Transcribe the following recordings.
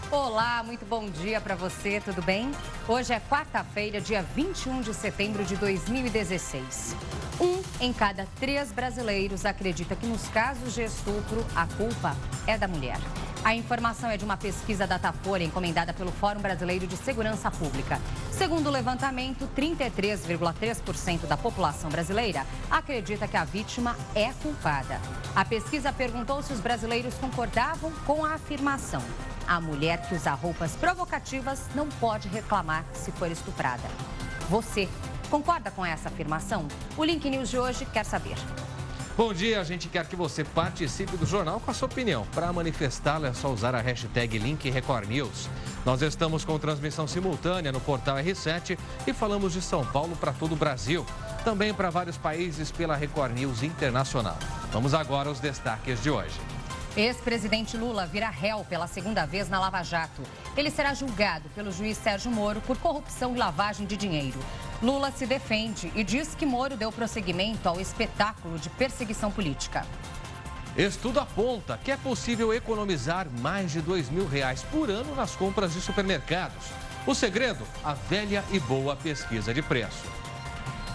Olá, muito bom dia para você, tudo bem? Hoje é quarta-feira, dia 21 de setembro de 2016. Um em cada 3 brasileiros acredita que nos casos de estupro, a culpa é da mulher. A informação é de uma pesquisa Datafolha encomendada pelo Fórum Brasileiro de Segurança Pública. Segundo o levantamento, 33,3% da população brasileira acredita que a vítima é culpada. A pesquisa perguntou se os brasileiros concordavam com a afirmação. A mulher que usa roupas provocativas não pode reclamar se for estuprada. Você concorda com essa afirmação? O Link News de hoje quer saber. Bom dia, a gente quer que você participe do jornal com a sua opinião. Para manifestá-la é só usar a hashtag #LinkRecordNews. Nós estamos com transmissão simultânea no portal R7 e falamos de São Paulo para todo o Brasil. Também para vários países pela Record News Internacional. Vamos agora aos destaques de hoje. Ex-presidente Lula vira réu pela segunda vez na Lava Jato. Ele será julgado pelo juiz Sérgio Moro por corrupção e lavagem de dinheiro. Lula se defende e diz que Moro deu prosseguimento ao espetáculo de perseguição política. Estudo aponta que é possível economizar mais de R$2.000 por ano nas compras de supermercados. O segredo? A velha e boa pesquisa de preço.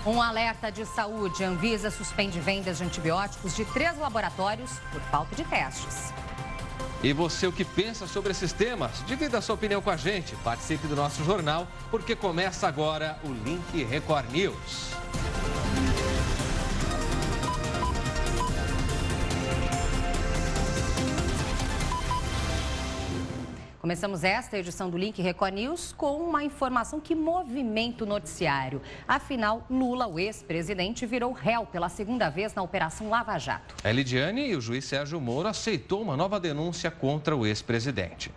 Um alerta de saúde. A Anvisa suspende vendas de antibióticos de 3 laboratórios por falta de testes. E você, o que pensa sobre esses temas? Divida a sua opinião com a gente. Participe do nosso jornal, porque começa agora o Link Record News. Começamos esta edição do Link Record News com uma informação que movimenta o noticiário. Afinal, Lula, o ex-presidente, virou réu pela segunda vez na Operação Lava Jato. A Lidiane e o juiz Sérgio Moro aceitou uma nova denúncia contra o ex-presidente.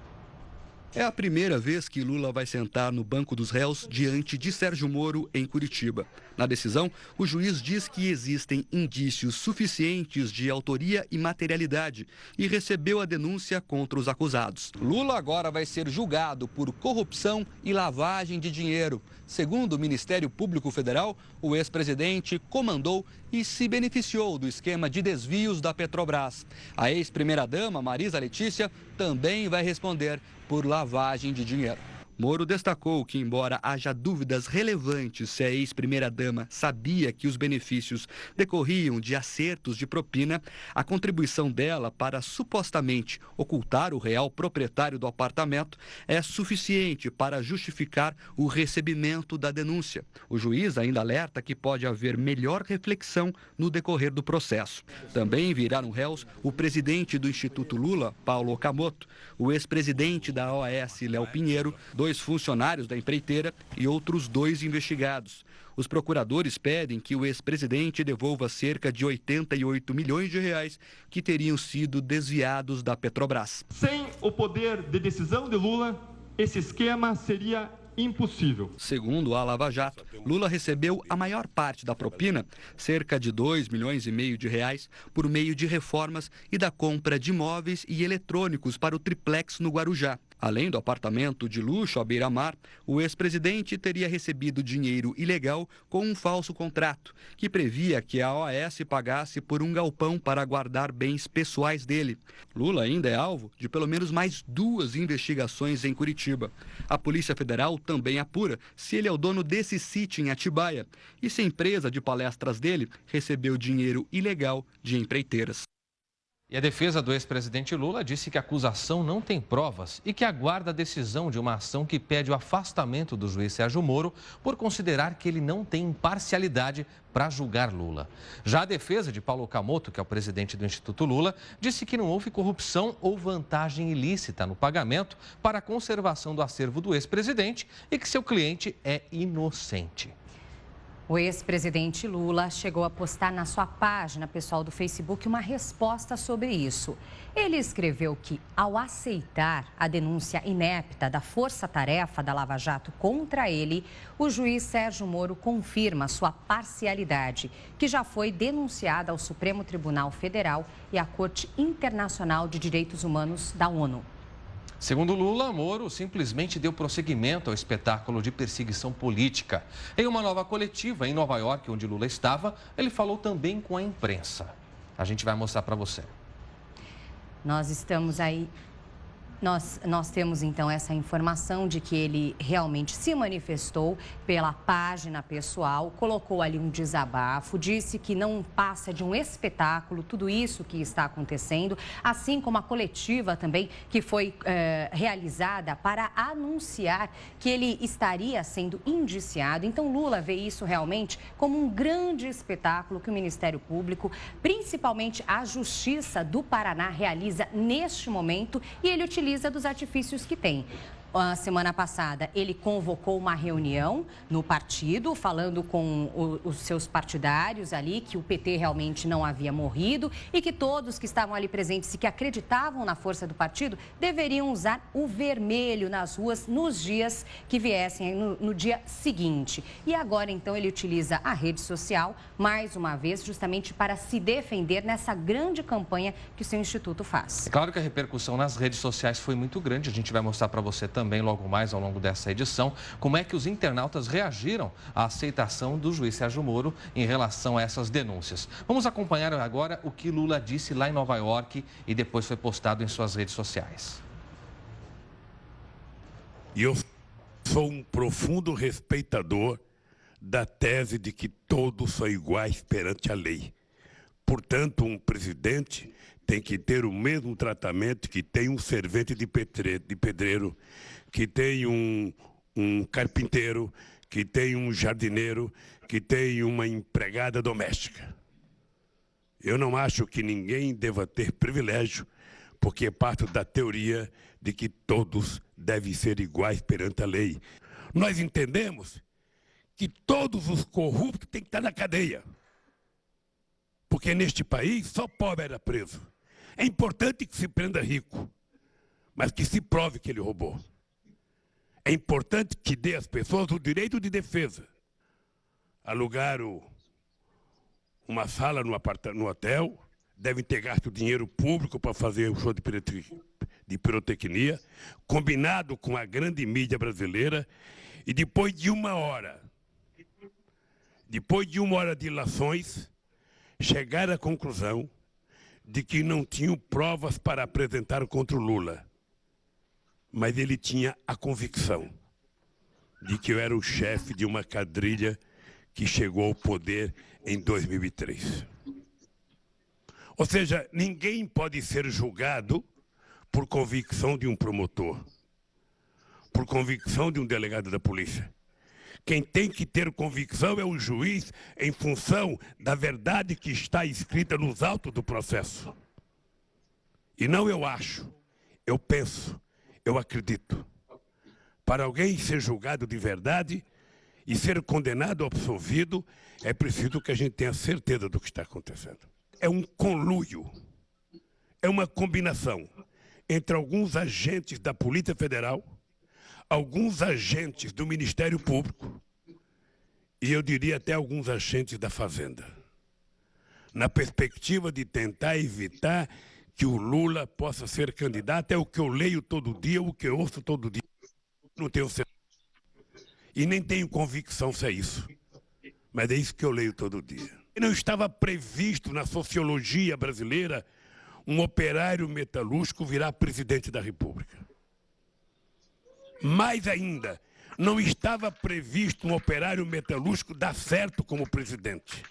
É a primeira vez que Lula vai sentar no banco dos réus diante de Sérgio Moro em Curitiba. Na decisão, o juiz diz que existem indícios suficientes de autoria e materialidade e recebeu a denúncia contra os acusados. Lula agora vai ser julgado por corrupção e lavagem de dinheiro. Segundo o Ministério Público Federal, o ex-presidente comandou e se beneficiou do esquema de desvios da Petrobras. A ex-primeira-dama, Marisa Letícia, também vai responder por lavagem de dinheiro. Moro destacou que, embora haja dúvidas relevantes se a ex-primeira-dama sabia que os benefícios decorriam de acertos de propina, a contribuição dela para supostamente ocultar o real proprietário do apartamento é suficiente para justificar o recebimento da denúncia. O juiz ainda alerta que pode haver melhor reflexão no decorrer do processo. Também viraram réus o presidente do Instituto Lula, Paulo Okamoto, o ex-presidente da OAS, Léo Pinheiro, 2 funcionários da empreiteira e outros 2 investigados. Os procuradores pedem que o ex-presidente devolva cerca de R$88 milhões que teriam sido desviados da Petrobras. Sem o poder de decisão de Lula, esse esquema seria impossível. Segundo a Lava Jato, Lula recebeu a maior parte da propina, cerca de R$2,5 milhões, por meio de reformas e da compra de imóveis e eletrônicos para o triplex no Guarujá. Além do apartamento de luxo à beira-mar, o ex-presidente teria recebido dinheiro ilegal com um falso contrato, que previa que a OAS pagasse por um galpão para guardar bens pessoais dele. Lula ainda é alvo de pelo menos mais 2 investigações em Curitiba. A Polícia Federal também apura se ele é o dono desse sítio em Atibaia e se a empresa de palestras dele recebeu dinheiro ilegal de empreiteiras. E a defesa do ex-presidente Lula disse que a acusação não tem provas e que aguarda a decisão de uma ação que pede o afastamento do juiz Sérgio Moro por considerar que ele não tem imparcialidade para julgar Lula. Já a defesa de Paulo Okamoto, que é o presidente do Instituto Lula, disse que não houve corrupção ou vantagem ilícita no pagamento para a conservação do acervo do ex-presidente e que seu cliente é inocente. O ex-presidente Lula chegou a postar na sua página pessoal do Facebook uma resposta sobre isso. Ele escreveu que, ao aceitar a denúncia inepta da força-tarefa da Lava Jato contra ele, o juiz Sérgio Moro confirma sua parcialidade, que já foi denunciada ao Supremo Tribunal Federal e à Corte Internacional de Direitos Humanos da ONU. Segundo Lula, Moro simplesmente deu prosseguimento ao espetáculo de perseguição política. Em uma nova coletiva em Nova York, onde Lula estava, ele falou também com a imprensa. A gente vai mostrar para você. Nós estamos aí Nós temos, então, essa informação de que ele realmente se manifestou pela página pessoal, colocou ali um desabafo, disse que não passa de um espetáculo tudo isso que está acontecendo, assim como a coletiva também que foi realizada para anunciar que ele estaria sendo indiciado. Então, Lula vê isso realmente como um grande espetáculo que o Ministério Público, principalmente a Justiça do Paraná, realiza neste momento e ele utiliza dos artifícios que tem. A semana passada, ele convocou uma reunião no partido, falando com os seus partidários ali, que o PT realmente não havia morrido e que todos que estavam ali presentes e que acreditavam na força do partido deveriam usar o vermelho nas ruas nos dias que viessem, no dia seguinte. E agora, então, ele utiliza a rede social, mais uma vez, justamente para se defender nessa grande campanha que o seu instituto faz. É claro que a repercussão nas redes sociais foi muito grande, a gente vai mostrar para você também logo mais ao longo dessa edição, como é que os internautas reagiram à aceitação do juiz Sérgio Moro em relação a essas denúncias. Vamos acompanhar agora o que Lula disse lá em Nova York e depois foi postado em suas redes sociais. E eu sou um profundo respeitador da tese de que todos são iguais perante a lei. Portanto, um presidente tem que ter o mesmo tratamento que tem um servente de pedreiro, que tem um carpinteiro, que tem um jardineiro, que tem uma empregada doméstica. Eu não acho que ninguém deva ter privilégio, porque parto da teoria de que todos devem ser iguais perante a lei. Nós entendemos que todos os corruptos têm que estar na cadeia, porque neste país só pobre era preso. É importante que se prenda rico, mas que se prove que ele roubou. É importante que dê às pessoas o direito de defesa. Alugar uma sala no hotel, devem ter gasto dinheiro público para fazer um show de pirotecnia, combinado com a grande mídia brasileira, e depois de uma hora de ilações, chegar à conclusão de que não tinham provas para apresentar contra o Lula. Mas ele tinha a convicção de que eu era o chefe de uma quadrilha que chegou ao poder em 2003. Ou seja, ninguém pode ser julgado por convicção de um promotor, por convicção de um delegado da polícia. Quem tem que ter convicção é o juiz em função da verdade que está escrita nos autos do processo. E não eu acho, eu penso, eu acredito. Para alguém ser julgado de verdade e ser condenado ou absolvido, é preciso que a gente tenha certeza do que está acontecendo. É um conluio, é uma combinação entre alguns agentes da Polícia Federal, alguns agentes do Ministério Público e eu diria até alguns agentes da Fazenda, na perspectiva de tentar evitar que o Lula possa ser candidato. É o que eu leio todo dia, o que eu ouço todo dia. Não tenho certeza e nem tenho convicção se é isso, mas é isso que eu leio todo dia. E não estava previsto na sociologia brasileira um operário metalúrgico virar presidente da República. Mais ainda, não estava previsto um operário metalúrgico dar certo como presidente.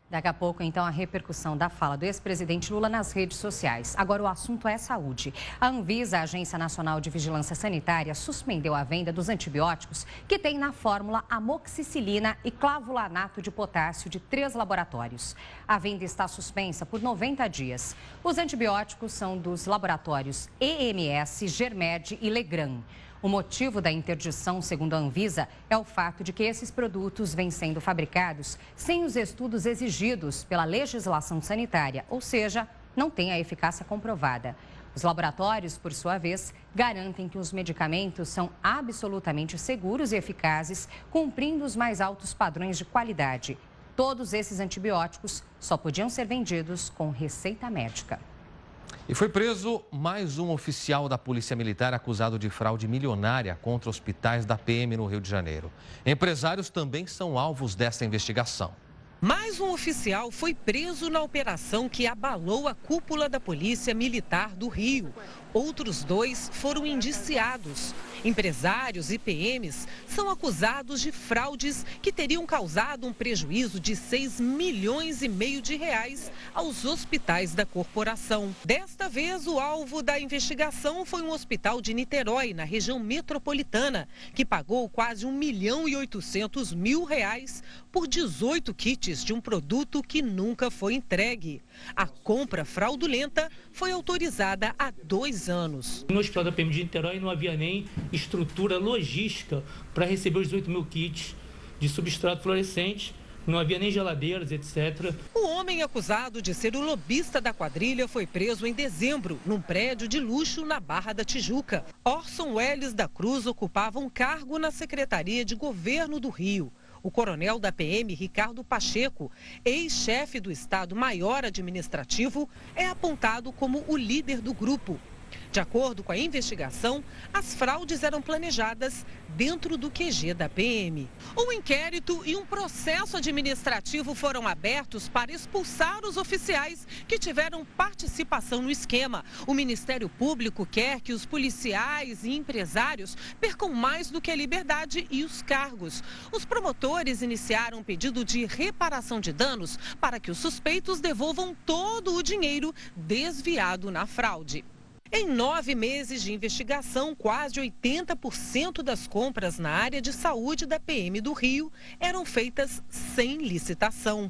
Daqui a pouco, então, a repercussão da fala do ex-presidente Lula nas redes sociais. Agora, o assunto é saúde. A Anvisa, a Agência Nacional de Vigilância Sanitária, suspendeu a venda dos antibióticos que tem na fórmula amoxicilina e clavulanato de potássio de 3 laboratórios. A venda está suspensa por 90 dias. Os antibióticos são dos laboratórios EMS, Germed e Legran. O motivo da interdição, segundo a Anvisa, é o fato de que esses produtos vêm sendo fabricados sem os estudos exigidos pela legislação sanitária, ou seja, não têm a eficácia comprovada. Os laboratórios, por sua vez, garantem que os medicamentos são absolutamente seguros e eficazes, cumprindo os mais altos padrões de qualidade. Todos esses antibióticos só podiam ser vendidos com receita médica. E foi preso mais um oficial da Polícia Militar acusado de fraude milionária contra hospitais da PM no Rio de Janeiro. Empresários também são alvos dessa investigação. Mais um oficial foi preso na operação que abalou a cúpula da Polícia Militar do Rio. Outros 2 foram indiciados. Empresários e PMs são acusados de fraudes que teriam causado um prejuízo de 6,5 milhões de reais aos hospitais da corporação. Desta vez, o alvo da investigação foi um hospital de Niterói, na região metropolitana, que pagou quase 1,8 milhão por 18 kits de um produto que nunca foi entregue. A compra fraudulenta foi autorizada há 2 anos. No hospital da PM de Niterói não havia nem estrutura logística para receber os 18 mil kits de substrato fluorescente, não havia nem geladeiras, etc. O homem acusado de ser o lobista da quadrilha foi preso em dezembro, num prédio de luxo na Barra da Tijuca. Orson Welles da Cruz ocupava um cargo na Secretaria de Governo do Rio. O coronel da PM, Ricardo Pacheco, ex-chefe do Estado-Maior Administrativo, é apontado como o líder do grupo. De acordo com a investigação, as fraudes eram planejadas dentro do QG da PM. Um inquérito e um processo administrativo foram abertos para expulsar os oficiais que tiveram participação no esquema. O Ministério Público quer que os policiais e empresários percam mais do que a liberdade e os cargos. Os promotores iniciaram um pedido de reparação de danos para que os suspeitos devolvam todo o dinheiro desviado na fraude. Em 9 meses de investigação, quase 80% das compras na área de saúde da PM do Rio eram feitas sem licitação.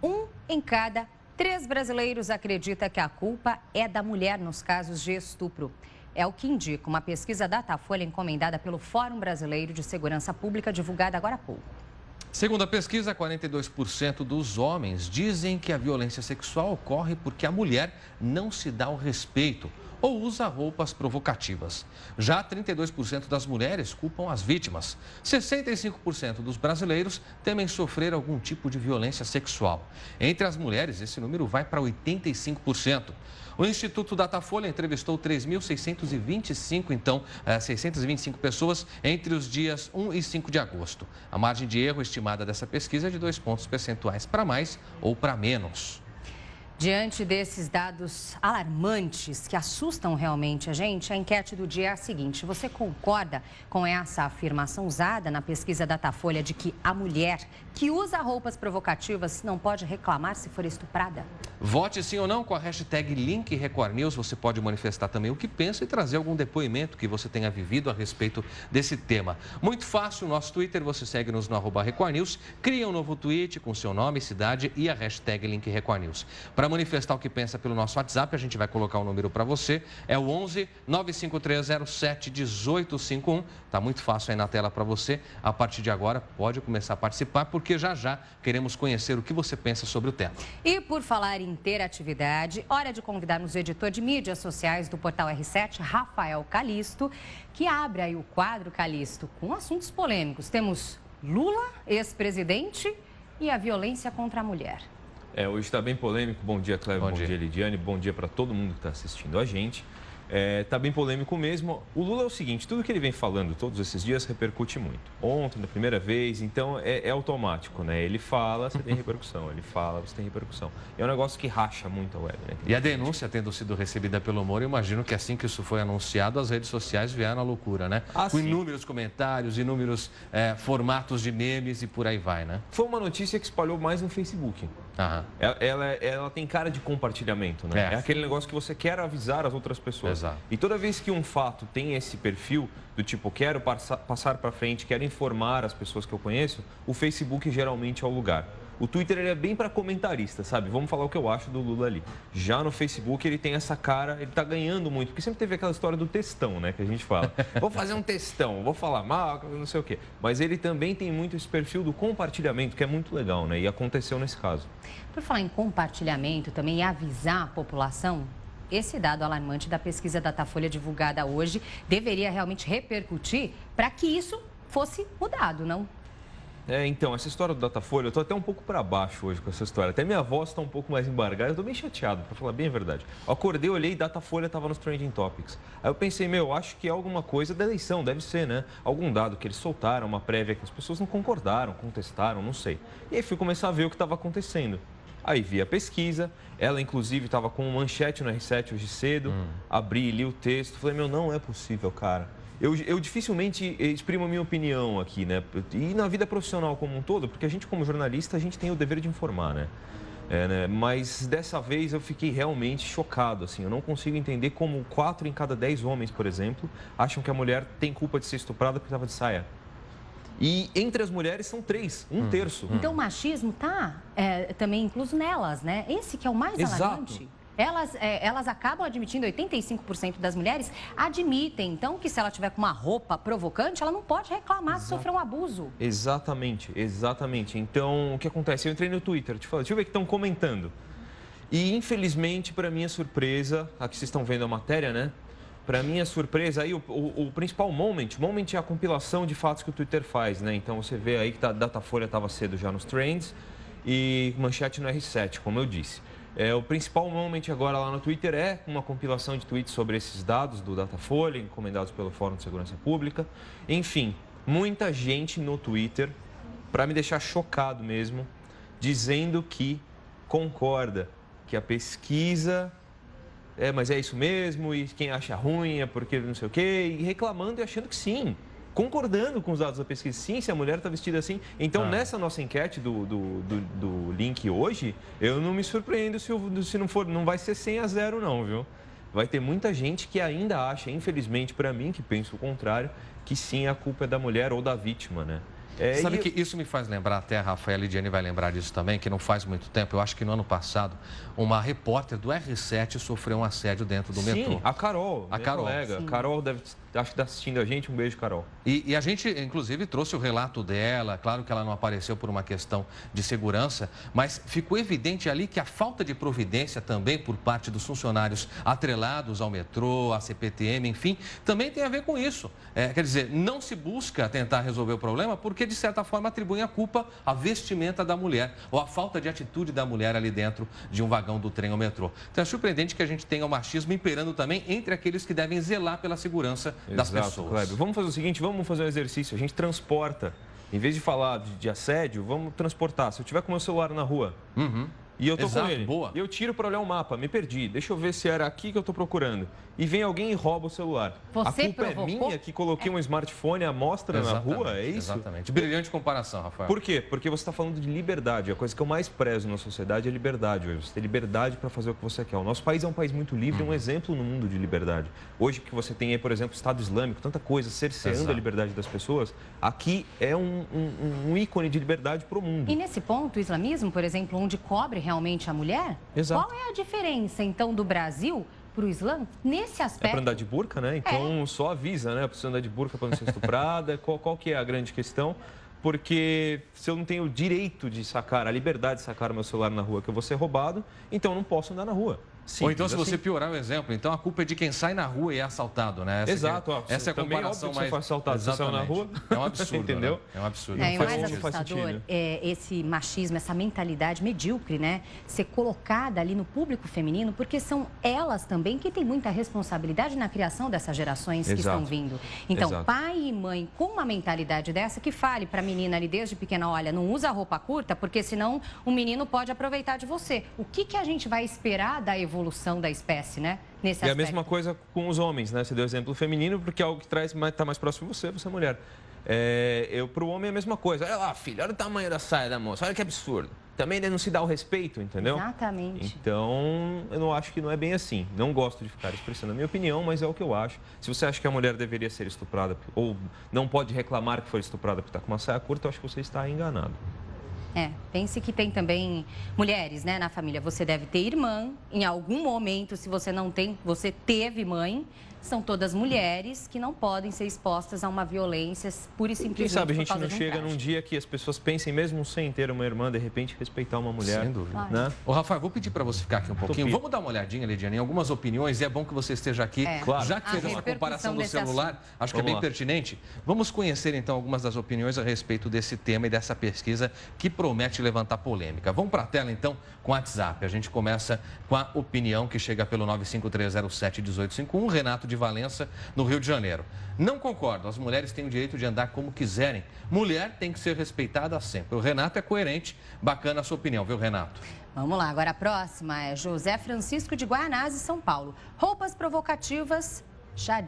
1 em cada 3 brasileiros acredita que a culpa é da mulher nos casos de estupro. É o que indica uma pesquisa Datafolha encomendada pelo Fórum Brasileiro de Segurança Pública, divulgada agora há pouco. Segundo a pesquisa, 42% dos homens dizem que a violência sexual ocorre porque a mulher não se dá o respeito ou usa roupas provocativas. Já 32% das mulheres culpam as vítimas. 65% dos brasileiros temem sofrer algum tipo de violência sexual. Entre as mulheres, esse número vai para 85%. O Instituto Datafolha entrevistou 625 pessoas entre os dias 1 e 5 de agosto. A margem de erro estimada dessa pesquisa é de 2 pontos percentuais para mais ou para menos. Diante desses dados alarmantes que assustam realmente a gente, a enquete do dia é a seguinte: você concorda com essa afirmação usada na pesquisa Datafolha de que a mulher que usa roupas provocativas não pode reclamar se for estuprada? Vote sim ou não com a hashtag #RecordNews. Você pode manifestar também o que pensa e trazer algum depoimento que você tenha vivido a respeito desse tema. Muito fácil, nosso Twitter, você segue-nos no @RecordNews, cria um novo tweet com seu nome, cidade e a hashtag #RecordNews. Para manifestar o que pensa pelo nosso WhatsApp, a gente vai colocar o número para você, é o 11 95307 1851. Tá muito fácil aí na tela para você. A partir de agora, pode começar a participar, porque já queremos conhecer o que você pensa sobre o tema. E por falar em interatividade, hora de convidarmos o editor de mídias sociais do Portal R7, Rafael Calisto, que abre aí o quadro Calisto com assuntos polêmicos. Temos Lula, ex-presidente, e a violência contra a mulher. Hoje está bem polêmico. Bom dia, Cléber. Bom dia, Lidiane. Bom dia para todo mundo que está assistindo a gente. Está bem polêmico mesmo. O Lula é o seguinte, tudo que ele vem falando todos esses dias repercute muito. Ontem, da primeira vez, então é automático, né? Ele fala, você tem repercussão. Ele fala, você tem repercussão. É um negócio que racha muito a web, né? E a denúncia tendo sido recebida pelo Moro, eu imagino que assim que isso foi anunciado, as redes sociais vieram à loucura, né? Com inúmeros comentários, inúmeros formatos de memes e por aí vai, né? Foi uma notícia que espalhou mais no Facebook. Ela tem cara de compartilhamento, né? É aquele negócio que você quer avisar as outras pessoas. Exato. E toda vez que um fato tem esse perfil do tipo, quero passar para frente, quero informar as pessoas que eu conheço, o Facebook geralmente é o lugar. O Twitter ele é bem para comentarista, sabe? Vamos falar o que eu acho do Lula ali. Já no Facebook ele tem essa cara, ele tá ganhando muito, porque sempre teve aquela história do textão, né? Que a gente fala, vou fazer um textão, vou falar mal, não sei o quê. Mas ele também tem muito esse perfil do compartilhamento, que é muito legal, né? E aconteceu nesse caso. Por falar em compartilhamento também e avisar a população, esse dado alarmante da pesquisa Datafolha divulgada hoje deveria realmente repercutir para que isso fosse mudado, não? Então, essa história do Datafolha, eu tô até um pouco para baixo hoje com essa história. Até minha voz está um pouco mais embargada, eu tô bem chateado, para falar bem a verdade. Eu acordei, olhei, Datafolha estava nos Trending Topics. Aí eu pensei, acho que é alguma coisa da eleição, deve ser, né? Algum dado que eles soltaram, uma prévia que as pessoas não concordaram, contestaram, não sei. E aí fui começar a ver o que estava acontecendo. Aí vi a pesquisa, ela inclusive estava com manchete no R7 hoje cedo, abri, li o texto, falei, não é possível, cara. Eu dificilmente exprimo a minha opinião aqui, né? E na vida profissional como um todo, porque a gente como jornalista, a gente tem o dever de informar, né? Mas dessa vez eu fiquei realmente chocado, assim. Eu não consigo entender como 4 em cada 10 homens, por exemplo, acham que a mulher tem culpa de ser estuprada porque estava de saia. E entre as mulheres são 3, um terço. Então o machismo está também incluso nelas, né? Esse que é o mais alarmante. Elas acabam admitindo, 85% das mulheres admitem, então, que se ela tiver com uma roupa provocante, ela não pode reclamar se sofrer um abuso. Exatamente. Então, o que acontece? Eu entrei no Twitter, deixa eu ver o que estão comentando. E, infelizmente, para minha surpresa, aqui vocês estão vendo a matéria, né? Para minha surpresa, aí o principal moment é a compilação de fatos que o Twitter faz, né? Então, você vê aí que a Datafolha estava cedo já nos trends e manchete no R7, como eu disse. O principal moment agora lá no Twitter é uma compilação de tweets sobre esses dados do Datafolha, encomendados pelo Fórum de Segurança Pública. Enfim, muita gente no Twitter, para me deixar chocado mesmo, dizendo que concorda, que a pesquisa... mas é isso mesmo, e quem acha ruim é porque não sei o quê, e reclamando e achando que sim. Concordando com os dados da pesquisa, sim, se a mulher está vestida assim. Então, nessa nossa enquete do link hoje, eu não me surpreendo se não vai ser 100-0 não, viu? Vai ter muita gente que ainda acha, infelizmente para mim, que pensa o contrário, que sim, a culpa é da mulher ou da vítima, né? Sabe que isso me faz lembrar, até a Rafaela Lidiane vai lembrar disso também, que não faz muito tempo, eu acho que no ano passado, uma repórter do R7 sofreu um assédio dentro do metrô. A Carol, colega. Sim. Carol acho que está assistindo a gente, um beijo, Carol. E a gente, inclusive, trouxe o relato dela, claro que ela não apareceu por uma questão de segurança, mas ficou evidente ali que a falta de providência também por parte dos funcionários atrelados ao metrô, à CPTM, enfim, também tem a ver com isso. Quer dizer, não se busca tentar resolver o problema porque, de certa forma, atribuem a culpa à vestimenta da mulher ou à falta de atitude da mulher ali dentro de um vagão do trem ou metrô. Então é surpreendente que a gente tenha o machismo imperando também entre aqueles que devem zelar pela segurança das pessoas. Kleber. Vamos fazer o seguinte, vamos fazer um exercício. A gente transporta, em vez de falar de assédio, vamos transportar. Se eu tiver com o meu celular na rua e eu tô com ele, e eu tiro para olhar o mapa, me perdi, deixa eu ver se era aqui que eu estou procurando. E vem alguém e rouba o celular. Você a culpa provocou? é minha que coloquei um smartphone à mostra na rua, é isso? Exatamente. Brilhante comparação, Rafael. Por quê? Porque você está falando de liberdade. A coisa que eu mais prezo na sociedade é liberdade hoje. Você tem liberdade para fazer o que você quer. O nosso país é um país muito livre, um exemplo no mundo de liberdade. Hoje que você tem aí, por exemplo, o Estado Islâmico, tanta coisa cerceando a liberdade das pessoas, aqui é um ícone de liberdade para o mundo. E nesse ponto, o islamismo, por exemplo, onde cobre realmente a mulher, Exato. Qual é a diferença, então, do Brasil para o Islã nesse aspecto? É para andar de burca, né? Então só avisa, né? Para andar de burca para não ser estuprada. Qual que é a grande questão? Porque se eu não tenho o direito de sacar, a liberdade de sacar o meu celular na rua, que eu vou ser roubado, então eu não posso andar na rua. Simples, ou então, se assim. você piorar o exemplo, então a culpa é de quem sai na rua e é assaltado, né? Essa é a comparação mais... Você foi assaltado, você saiu na rua. É um absurdo, entendeu? Né? É um absurdo. E o mais assustador é esse machismo, essa mentalidade medíocre, né? Ser colocada ali no público feminino, porque são elas também que têm muita responsabilidade na criação dessas gerações que estão vindo. Então, pai e mãe com uma mentalidade dessa, que fale para a menina ali desde pequena, olha, não usa roupa curta, porque senão o menino pode aproveitar de você. O que a gente vai esperar da evolução da espécie, né? Nesse aspecto. E a mesma coisa com os homens, né? Você deu exemplo feminino, porque é algo que está mais próximo de você é mulher. Para o homem é a mesma coisa. Olha lá, filha, olha o tamanho da saia da moça, olha que absurdo. Também não se dá o respeito, entendeu? Exatamente. Então, eu não acho que não é bem assim. Não gosto de ficar expressando a minha opinião, mas é o que eu acho. Se você acha que a mulher deveria ser estuprada ou não pode reclamar que foi estuprada porque está com uma saia curta, eu acho que você está enganado. Pense que tem também mulheres, né, na família. Você deve ter irmã, em algum momento, se você não tem, você teve mãe, são todas mulheres que não podem ser expostas a uma violência pura e simplesmente Quem sabe a gente por causa não de um chega traje. num dia que as pessoas pensem, mesmo sem ter uma irmã, de repente respeitar uma mulher. Sem dúvida. Né? Ô, Rafael, vou pedir para você ficar aqui um pouquinho. Tô Vamos dar uma olhadinha, Lidiane, em algumas opiniões. E é bom que você esteja aqui. Claro. Já que fez A essa repercussão comparação do desse celular, assunto. acho que é Vamos bem lá. pertinente. Vamos conhecer, então, algumas das opiniões a respeito desse tema e dessa pesquisa que promete levantar polêmica. Vamos para a tela, então, com o WhatsApp. A gente começa com a opinião que chega pelo 95307-1851, Renato de Valença, no Rio de Janeiro. Não concordo, as mulheres têm o direito de andar como quiserem. Mulher tem que ser respeitada sempre. O Renato é coerente, bacana a sua opinião, viu, Renato? Vamos lá, agora a próxima é José Francisco de Guaianazes, São Paulo. Roupas provocativas, já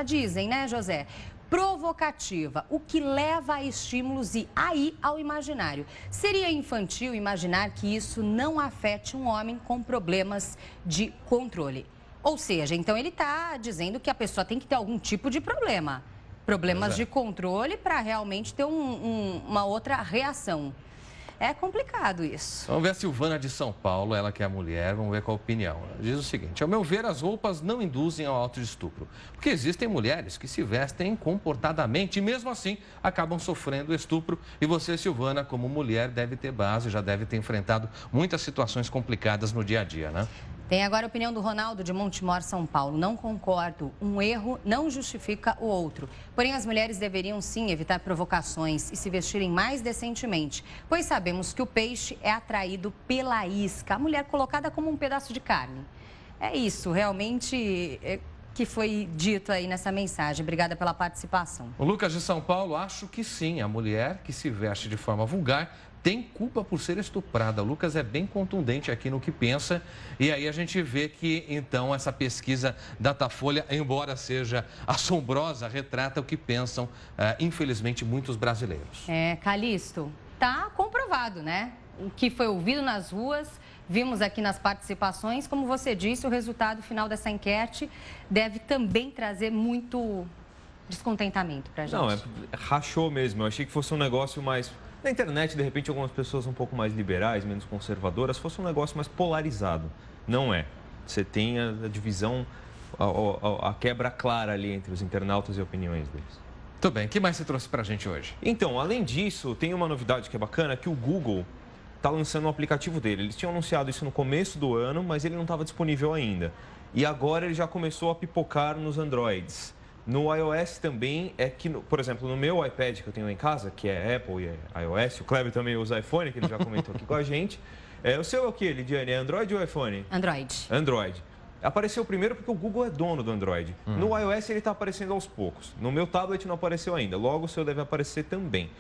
dizem, né, José? Provocativa, o que leva a estímulos e aí ao imaginário. Seria infantil imaginar que isso não afete um homem com problemas de controle. Ou seja, então ele está dizendo que a pessoa tem que ter algum tipo de problemas de controle para realmente ter uma outra reação. É complicado isso. Vamos ver a Silvana de São Paulo, ela que é a mulher, vamos ver qual a opinião. Ela diz o seguinte: ao meu ver, as roupas não induzem ao autoestupro, porque existem mulheres que se vestem comportadamente e mesmo assim acabam sofrendo estupro. E você, Silvana, como mulher, deve ter base, já deve ter enfrentado muitas situações complicadas no dia a dia, né? Tem agora a opinião do Ronaldo de Montemor, São Paulo. Não concordo. Um erro não justifica o outro. Porém, as mulheres deveriam sim evitar provocações e se vestirem mais decentemente, pois sabemos que o peixe é atraído pela isca, a mulher colocada como um pedaço de carne. É isso, realmente, que foi dito aí nessa mensagem. Obrigada pela participação. O Lucas de São Paulo, acho que sim, a mulher que se veste de forma vulgar tem culpa por ser estuprada. O Lucas é bem contundente aqui no que pensa. E aí a gente vê que, então, essa pesquisa Datafolha, embora seja assombrosa, retrata o que pensam, infelizmente, muitos brasileiros. Calixto, tá comprovado, né? O que foi ouvido nas ruas, vimos aqui nas participações. Como você disse, o resultado final dessa enquete deve também trazer muito descontentamento pra gente. Não, rachou mesmo. Eu achei que fosse um negócio mais... Na internet, de repente, algumas pessoas um pouco mais liberais, menos conservadoras, fosse um negócio mais polarizado. Não é. Você tem a divisão, a quebra clara ali entre os internautas e opiniões deles. Tudo bem. O que mais você trouxe pra gente hoje? Então, além disso, tem uma novidade que é bacana, que o Google está lançando um aplicativo dele. Eles tinham anunciado isso no começo do ano, mas ele não estava disponível ainda. E agora ele já começou a pipocar nos Androids. No iOS também é que, por exemplo, no meu iPad que eu tenho em casa, que é Apple e é iOS, o Kleber também usa iPhone, que ele já comentou aqui com a gente. O seu é o que, Lidiane? É Android ou iPhone? Android. Android. Apareceu primeiro porque o Google é dono do Android. No iOS ele está aparecendo aos poucos. No meu tablet não apareceu ainda. Logo o seu deve aparecer também.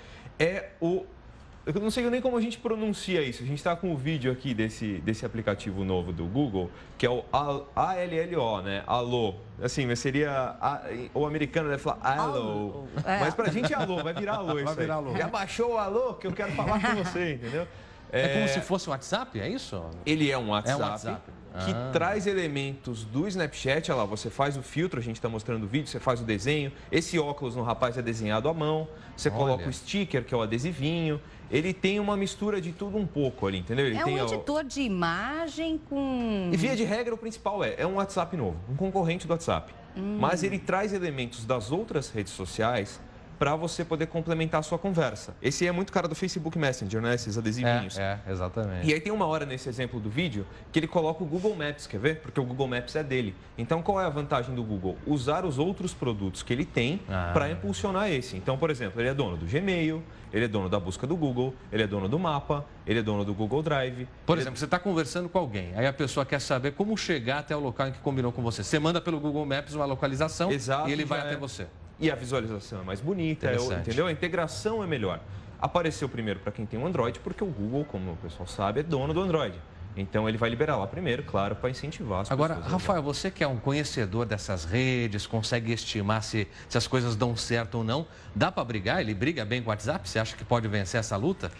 Eu não sei nem como a gente pronuncia isso. A gente está com o vídeo aqui desse aplicativo novo do Google, que é o ALLO, né? Alô. Assim, mas seria... O americano deve falar alô. Mas pra gente é alô, vai virar alô isso aí. Alô. Já baixou o alô que eu quero falar com você, entendeu? É como se fosse um WhatsApp, é isso? Ele é um WhatsApp, WhatsApp. Que traz elementos do Snapchat. Olha lá, você faz o filtro, a gente está mostrando o vídeo, você faz o desenho. Esse óculos no rapaz é desenhado à mão. Você coloca o sticker, que é o adesivinho. Ele tem uma mistura de tudo um pouco ali, entendeu? Ele tem um editor de imagem com... E via de regra, o principal é um WhatsApp novo, um concorrente do WhatsApp. Mas ele traz elementos das outras redes sociais para você poder complementar a sua conversa. Esse é muito cara do Facebook Messenger, né? Esses adesivinhos. Exatamente. E aí tem uma hora nesse exemplo do vídeo que ele coloca o Google Maps, quer ver? Porque o Google Maps é dele. Então, qual é a vantagem do Google? Usar os outros produtos que ele tem para impulsionar esse. Então, por exemplo, ele é dono do Gmail, ele é dono da busca do Google, ele é dono do mapa, ele é dono do Google Drive. Por exemplo, você está conversando com alguém, aí a pessoa quer saber como chegar até o local em que combinou com você. Você manda pelo Google Maps uma localização e ele vai até você. E a visualização é mais bonita, entendeu? A integração é melhor. Apareceu primeiro para quem tem um Android, porque o Google, como o pessoal sabe, é dono do Android. Então, ele vai liberar lá primeiro, claro, para incentivar as pessoas. Agora, Rafael, você que é um conhecedor dessas redes, consegue estimar se as coisas dão certo ou não, dá para brigar? Ele briga bem com o WhatsApp? Você acha que pode vencer essa luta?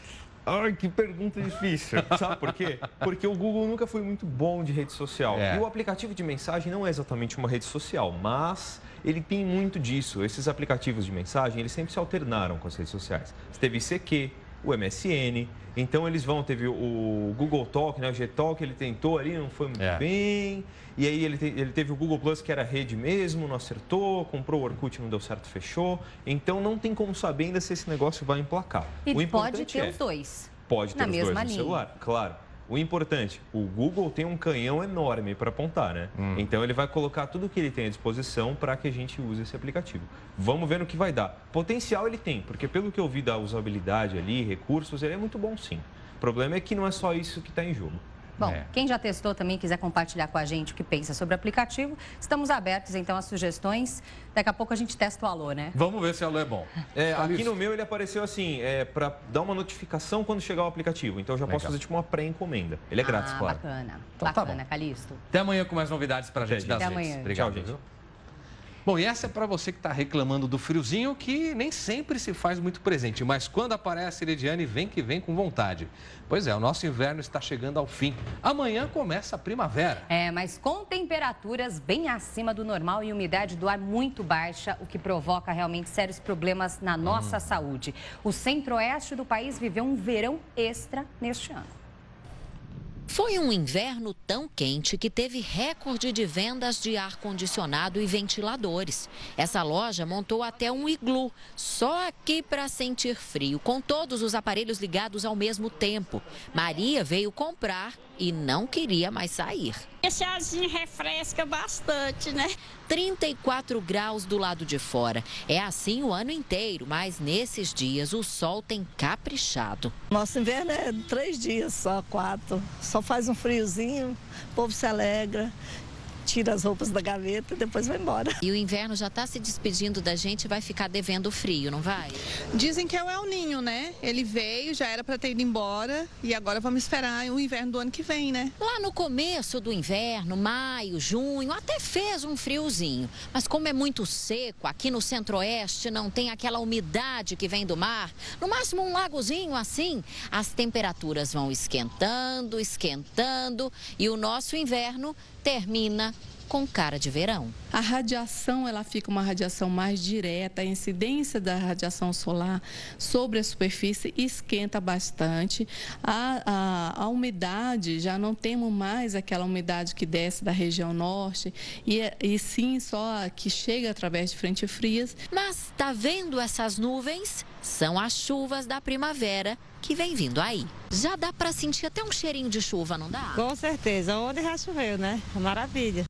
Ai, que pergunta difícil. Sabe por quê? Porque o Google nunca foi muito bom de rede social. E o aplicativo de mensagem não é exatamente uma rede social, mas ele tem muito disso. Esses aplicativos de mensagem, eles sempre se alternaram com as redes sociais. Você teve ICQ, o MSN. Então eles teve o Google Talk, né? O Gtalk, ele tentou ali, não foi muito bem. E aí ele teve o Google Plus, que era rede mesmo, não acertou. Comprou o Orkut, não deu certo, fechou. Então não tem como saber ainda se esse negócio vai emplacar. E pode ter os dois. Pode ter na os mesma dois no linha. celular, claro. O importante, o Google tem um canhão enorme para apontar, né? Então ele vai colocar tudo que ele tem à disposição para que a gente use esse aplicativo. Vamos ver no que vai dar. Potencial ele tem, porque pelo que eu vi da usabilidade ali, recursos, ele é muito bom sim. O problema é que não é só isso que está em jogo. Bom, quem já testou também quiser compartilhar com a gente o que pensa sobre o aplicativo, estamos abertos então às sugestões. Daqui a pouco a gente testa o Alô, né? Vamos ver se o Alô é bom. Aqui no meu ele apareceu assim, para dar uma notificação quando chegar o aplicativo. Então eu já posso fazer tipo uma pré-encomenda. Ele é grátis, claro. Bacana. Então, bacana, Calixto. Até amanhã com mais novidades para a gente das Até redes. amanhã. Obrigado, Tchau, gente. Bom, e essa é para você que está reclamando do friozinho, que nem sempre se faz muito presente, mas quando aparece, Lidiane, vem que vem com vontade. Pois é, o nosso inverno está chegando ao fim. Amanhã começa a primavera. Mas com temperaturas bem acima do normal e umidade do ar muito baixa, o que provoca realmente sérios problemas na nossa saúde. O centro-oeste do país viveu um verão extra neste ano. Foi um inverno tão quente que teve recorde de vendas de ar-condicionado e ventiladores. Essa loja montou até um iglu, só aqui para sentir frio, com todos os aparelhos ligados ao mesmo tempo. Maria veio comprar e não queria mais sair. Esse arzinho refresca bastante, né? 34 graus do lado de fora. É assim o ano inteiro, mas nesses dias o sol tem caprichado. Nosso inverno é 3 dias só, 4. Só faz um friozinho, o povo se alegra, tira as roupas da gaveta e depois vai embora. E o inverno já está se despedindo da gente e vai ficar devendo frio, não vai? Dizem que é o El Ninho, né? Ele veio, já era para ter ido embora e agora vamos esperar o inverno do ano que vem, né? Lá no começo do inverno, maio, junho, até fez um friozinho. Mas como é muito seco, aqui no centro-oeste não tem aquela umidade que vem do mar, no máximo um lagozinho assim, as temperaturas vão esquentando, esquentando e o nosso inverno termina com cara de verão. A radiação, ela fica uma radiação mais direta, a incidência da radiação solar sobre a superfície esquenta bastante. A umidade, já não temos mais aquela umidade que desce da região norte, e sim só a que chega através de frentes frias. Mas tá vendo essas nuvens? São as chuvas da primavera que vem vindo aí. Já dá para sentir até um cheirinho de chuva, não dá? Com certeza, onde já choveu, né? Maravilha.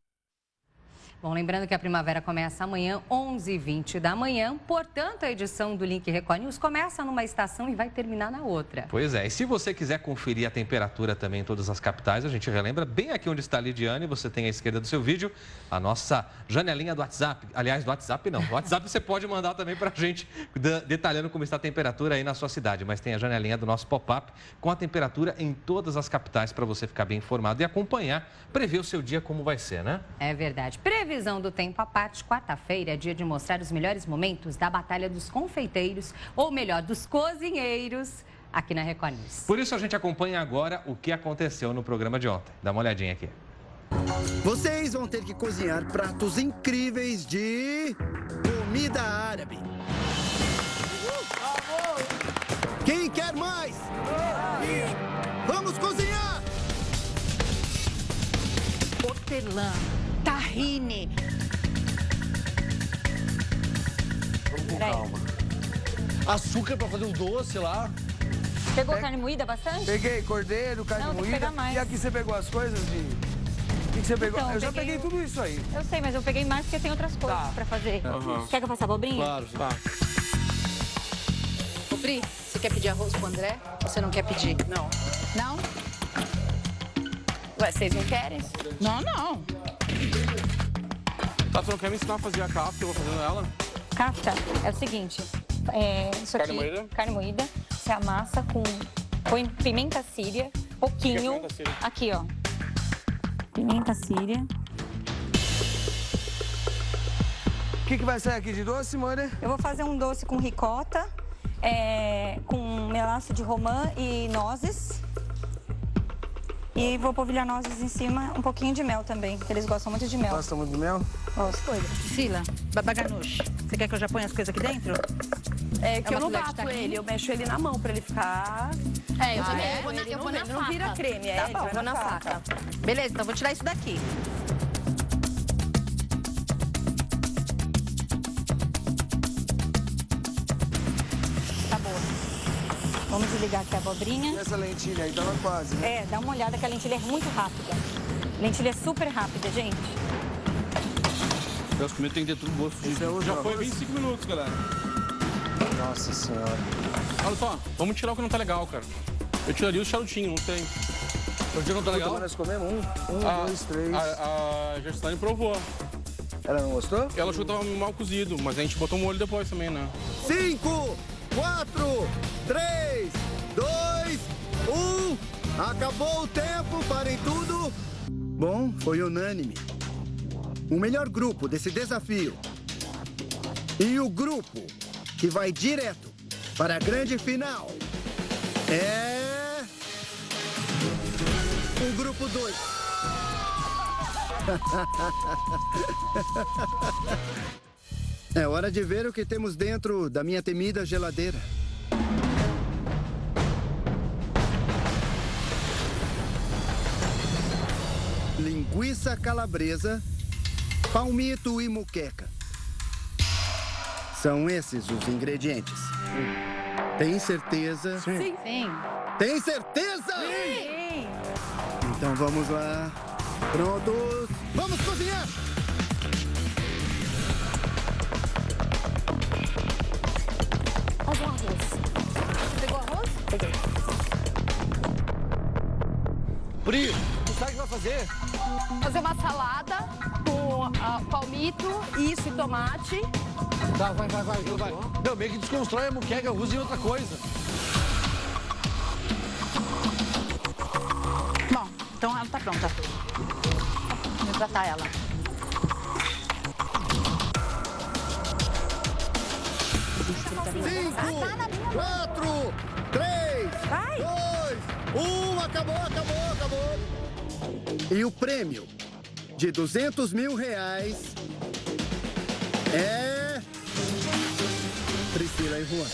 Bom, lembrando que a primavera começa amanhã, 11h20 da manhã. Portanto, a edição do Link Record News começa numa estação e vai terminar na outra. Pois é, e se você quiser conferir a temperatura também em todas as capitais, a gente relembra bem aqui onde está a Lidiane, você tem à esquerda do seu vídeo a nossa janelinha do WhatsApp. Aliás, do WhatsApp não. Do WhatsApp você pode mandar também para a gente, detalhando como está a temperatura aí na sua cidade. Mas tem a janelinha do nosso pop-up com a temperatura em todas as capitais para você ficar bem informado e acompanhar, prever o seu dia como vai ser, né? É verdade. Previsão do tempo à parte, quarta-feira é dia de mostrar os melhores momentos da Batalha dos Confeiteiros, ou melhor, dos cozinheiros, aqui na Record News. Por isso a gente acompanha agora o que aconteceu no programa de ontem. Dá uma olhadinha aqui. Vocês vão ter que cozinhar pratos incríveis de comida árabe. Quem quer mais? Vamos cozinhar! Hortelã, tahine. Vamos com calma. Açúcar pra fazer um doce lá. Pegou carne moída bastante? Peguei cordeiro, carne moída. Pegar mais. E aqui você pegou as coisas de... O que você pegou? Então, eu já peguei tudo isso aí. Eu sei, mas eu peguei mais porque tem outras coisas pra fazer. Quer que eu faça abobrinha? Claro, tá. Ô, Pri, você quer pedir arroz pro André? Ou você não quer pedir? Não. Não? Ué, vocês não querem? Não, não. Tá, você não quer me ensinar a fazer a kafta que eu vou fazendo ela? Kafta é o seguinte, isso aqui, carne moída, você amassa com, põe pimenta síria, pouquinho, pimenta síria? Aqui ó, pimenta síria. O que vai sair aqui de doce, Mônia? Eu vou fazer um doce com ricota, com melaço de romã e nozes. E vou polvilhar nozes em cima, um pouquinho de mel também, porque eles gostam muito de mel. Gostam muito de mel? Gosto. Priscila, baba ganoush. Você quer que eu já ponha as coisas aqui dentro? É que eu não colher de bato tahine? ele, eu mexo ele na mão pra ele ficar... Eu também. Eu vou na Ele não faca. vira creme, Tá bom, ele vai vou na faca. Beleza, então vou tirar isso daqui. Tá boa. Vamos desligar aqui a abobrinha. E essa lentilha aí tava quase, né? É, dá uma olhada que a lentilha é muito rápida. A lentilha é super rápida, gente. As comidas tem que ter tudo gosto. Já foi 25 minutos, galera. Nossa senhora. Olha só, vamos tirar o que não tá legal, cara. Eu tiraria o charutinho, não tem. O charutinho não tá legal? Nós comemos um, dois, três. A Gestane provou. Ela não gostou? Ela achou que tava mal cozido, mas a gente botou molho depois também, né? 5, 4, 3, 2, 1. Acabou o tempo, parem tudo. Bom, foi unânime. O melhor grupo desse desafio e o grupo que vai direto para a grande final é o grupo 2. É hora de ver o que temos dentro da minha temida geladeira. Linguiça calabresa, palmito e muqueca. São esses os ingredientes. Tem certeza? Sim. Tem certeza? Sim. Então vamos lá. Prontos? Vamos cozinhar! Faz um arroz. Você pegou arroz? Peguei. Pri, tu sabe o que vai fazer? Fazer uma salada com palmito, isso e tomate. Tá, vai. Não, meio que desconstrói a muqueca, use em outra coisa. Bom, então ela tá pronta. Vou tratar ela. Cinco, 4, 3, 2, 1. Acabou. E o prêmio de R$200 mil é Priscila e Juan.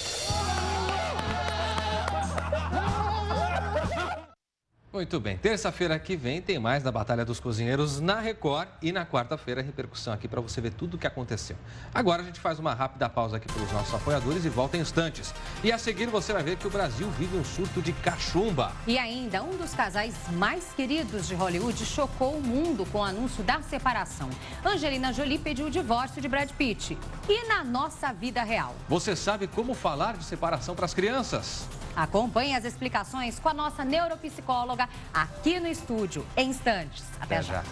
Muito bem, terça-feira que vem tem mais da Batalha dos Cozinheiros na Record e na quarta-feira repercussão aqui para você ver tudo o que aconteceu. Agora a gente faz uma rápida pausa aqui para os nossos apoiadores e volta em instantes. E a seguir você vai ver que o Brasil vive um surto de cachumba. E ainda, um dos casais mais queridos de Hollywood chocou o mundo com o anúncio da separação. Angelina Jolie pediu o divórcio de Brad Pitt. E na nossa vida real? Você sabe como falar de separação para as crianças? Acompanhe as explicações com a nossa neuropsicóloga aqui no estúdio, em instantes. Até já.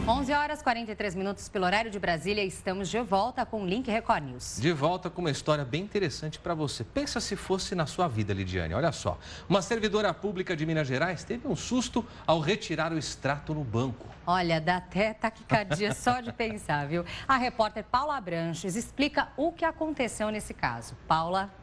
11h43 pelo horário de Brasília. Estamos de volta com o Link Record News. De volta com uma história bem interessante para você. Pensa se fosse na sua vida, Lidiane. Olha só, uma servidora pública de Minas Gerais teve um susto ao retirar o extrato no banco. Olha, dá até taquicardia só de pensar, viu? A repórter Paula Abranches explica o que aconteceu nesse caso. Paula.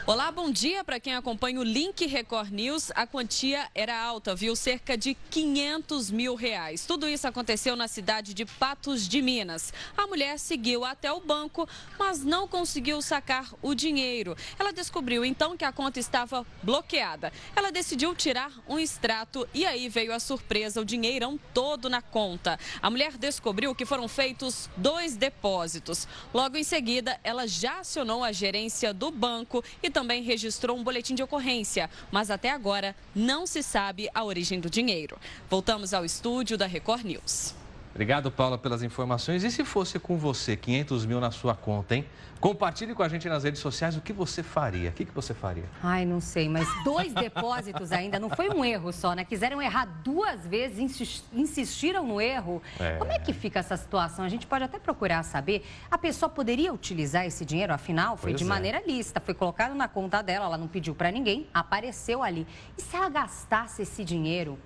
Olá, bom dia para quem acompanha o Link Record News. A quantia era alta, viu? Cerca de R$500 mil. Tudo isso aconteceu na cidade de Patos de Minas. A mulher seguiu até o banco, mas não conseguiu sacar o dinheiro. Ela descobriu então que a conta estava bloqueada. Ela decidiu tirar um extrato e aí veio a surpresa, o dinheirão todo na conta. A mulher descobriu que foram feitos 2 depósitos. Logo em seguida, ela já acionou a gerência do banco e também registrou um boletim de ocorrência, mas até agora não se sabe a origem do dinheiro. Voltamos ao estúdio da Record News. Obrigado, Paula, pelas informações. E se fosse com você, 500 mil na sua conta, hein? Compartilhe com a gente nas redes sociais o que você faria. O que você faria? Ai, não sei, mas 2 depósitos ainda, não foi um erro só, né? Quiseram errar 2 vezes, insistiram no erro. Como é que fica essa situação? A gente pode até procurar saber. A pessoa poderia utilizar esse dinheiro, afinal, foi de maneira lícita, foi colocado na conta dela, ela não pediu para ninguém, apareceu ali. E se ela gastasse esse dinheiro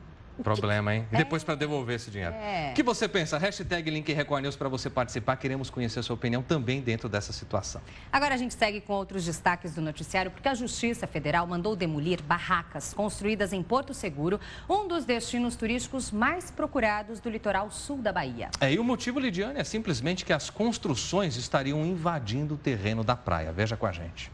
Problema, hein? E depois para devolver esse dinheiro. O que você pensa? Hashtag Link Record News para você participar. Queremos conhecer a sua opinião também dentro dessa situação. Agora a gente segue com outros destaques do noticiário, porque a Justiça Federal mandou demolir barracas construídas em Porto Seguro, um dos destinos turísticos mais procurados do litoral sul da Bahia. E o motivo, Lidiane, é simplesmente que as construções estariam invadindo o terreno da praia. Veja com a gente.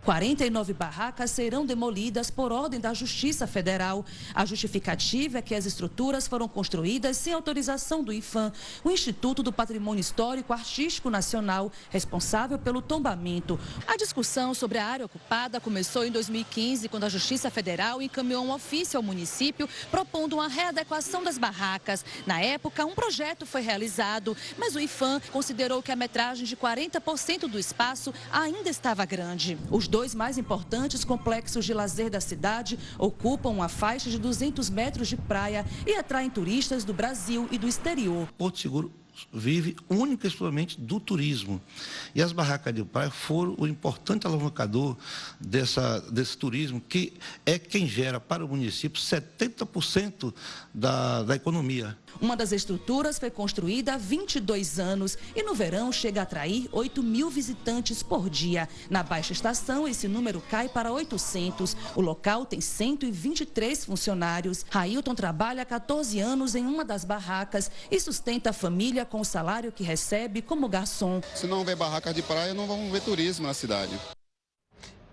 49 barracas serão demolidas por ordem da Justiça Federal. A justificativa é que as estruturas foram construídas sem autorização do IPHAN, o Instituto do Patrimônio Histórico Artístico Nacional, responsável pelo tombamento. A discussão sobre a área ocupada começou em 2015, quando a Justiça Federal encaminhou um ofício ao município propondo uma readequação das barracas. Na época, um projeto foi realizado, mas o IPHAN considerou que a metragem de 40% do espaço ainda estava grande. Os dois mais importantes complexos de lazer da cidade ocupam uma faixa de 200 metros de praia e atraem turistas do Brasil e do exterior. Porto Seguro vive única e exclusivamente do turismo. E as barracas de praia foram o importante alavancador desse turismo, que é quem gera para o município 70% da economia. Uma das estruturas foi construída há 22 anos e no verão chega a atrair 8 mil visitantes por dia. Na baixa estação, esse número cai para 800. O local tem 123 funcionários. Railton trabalha há 14 anos em uma das barracas e sustenta a família com o salário que recebe como garçom. Se não houver barracas de praia, não vamos ver turismo na cidade.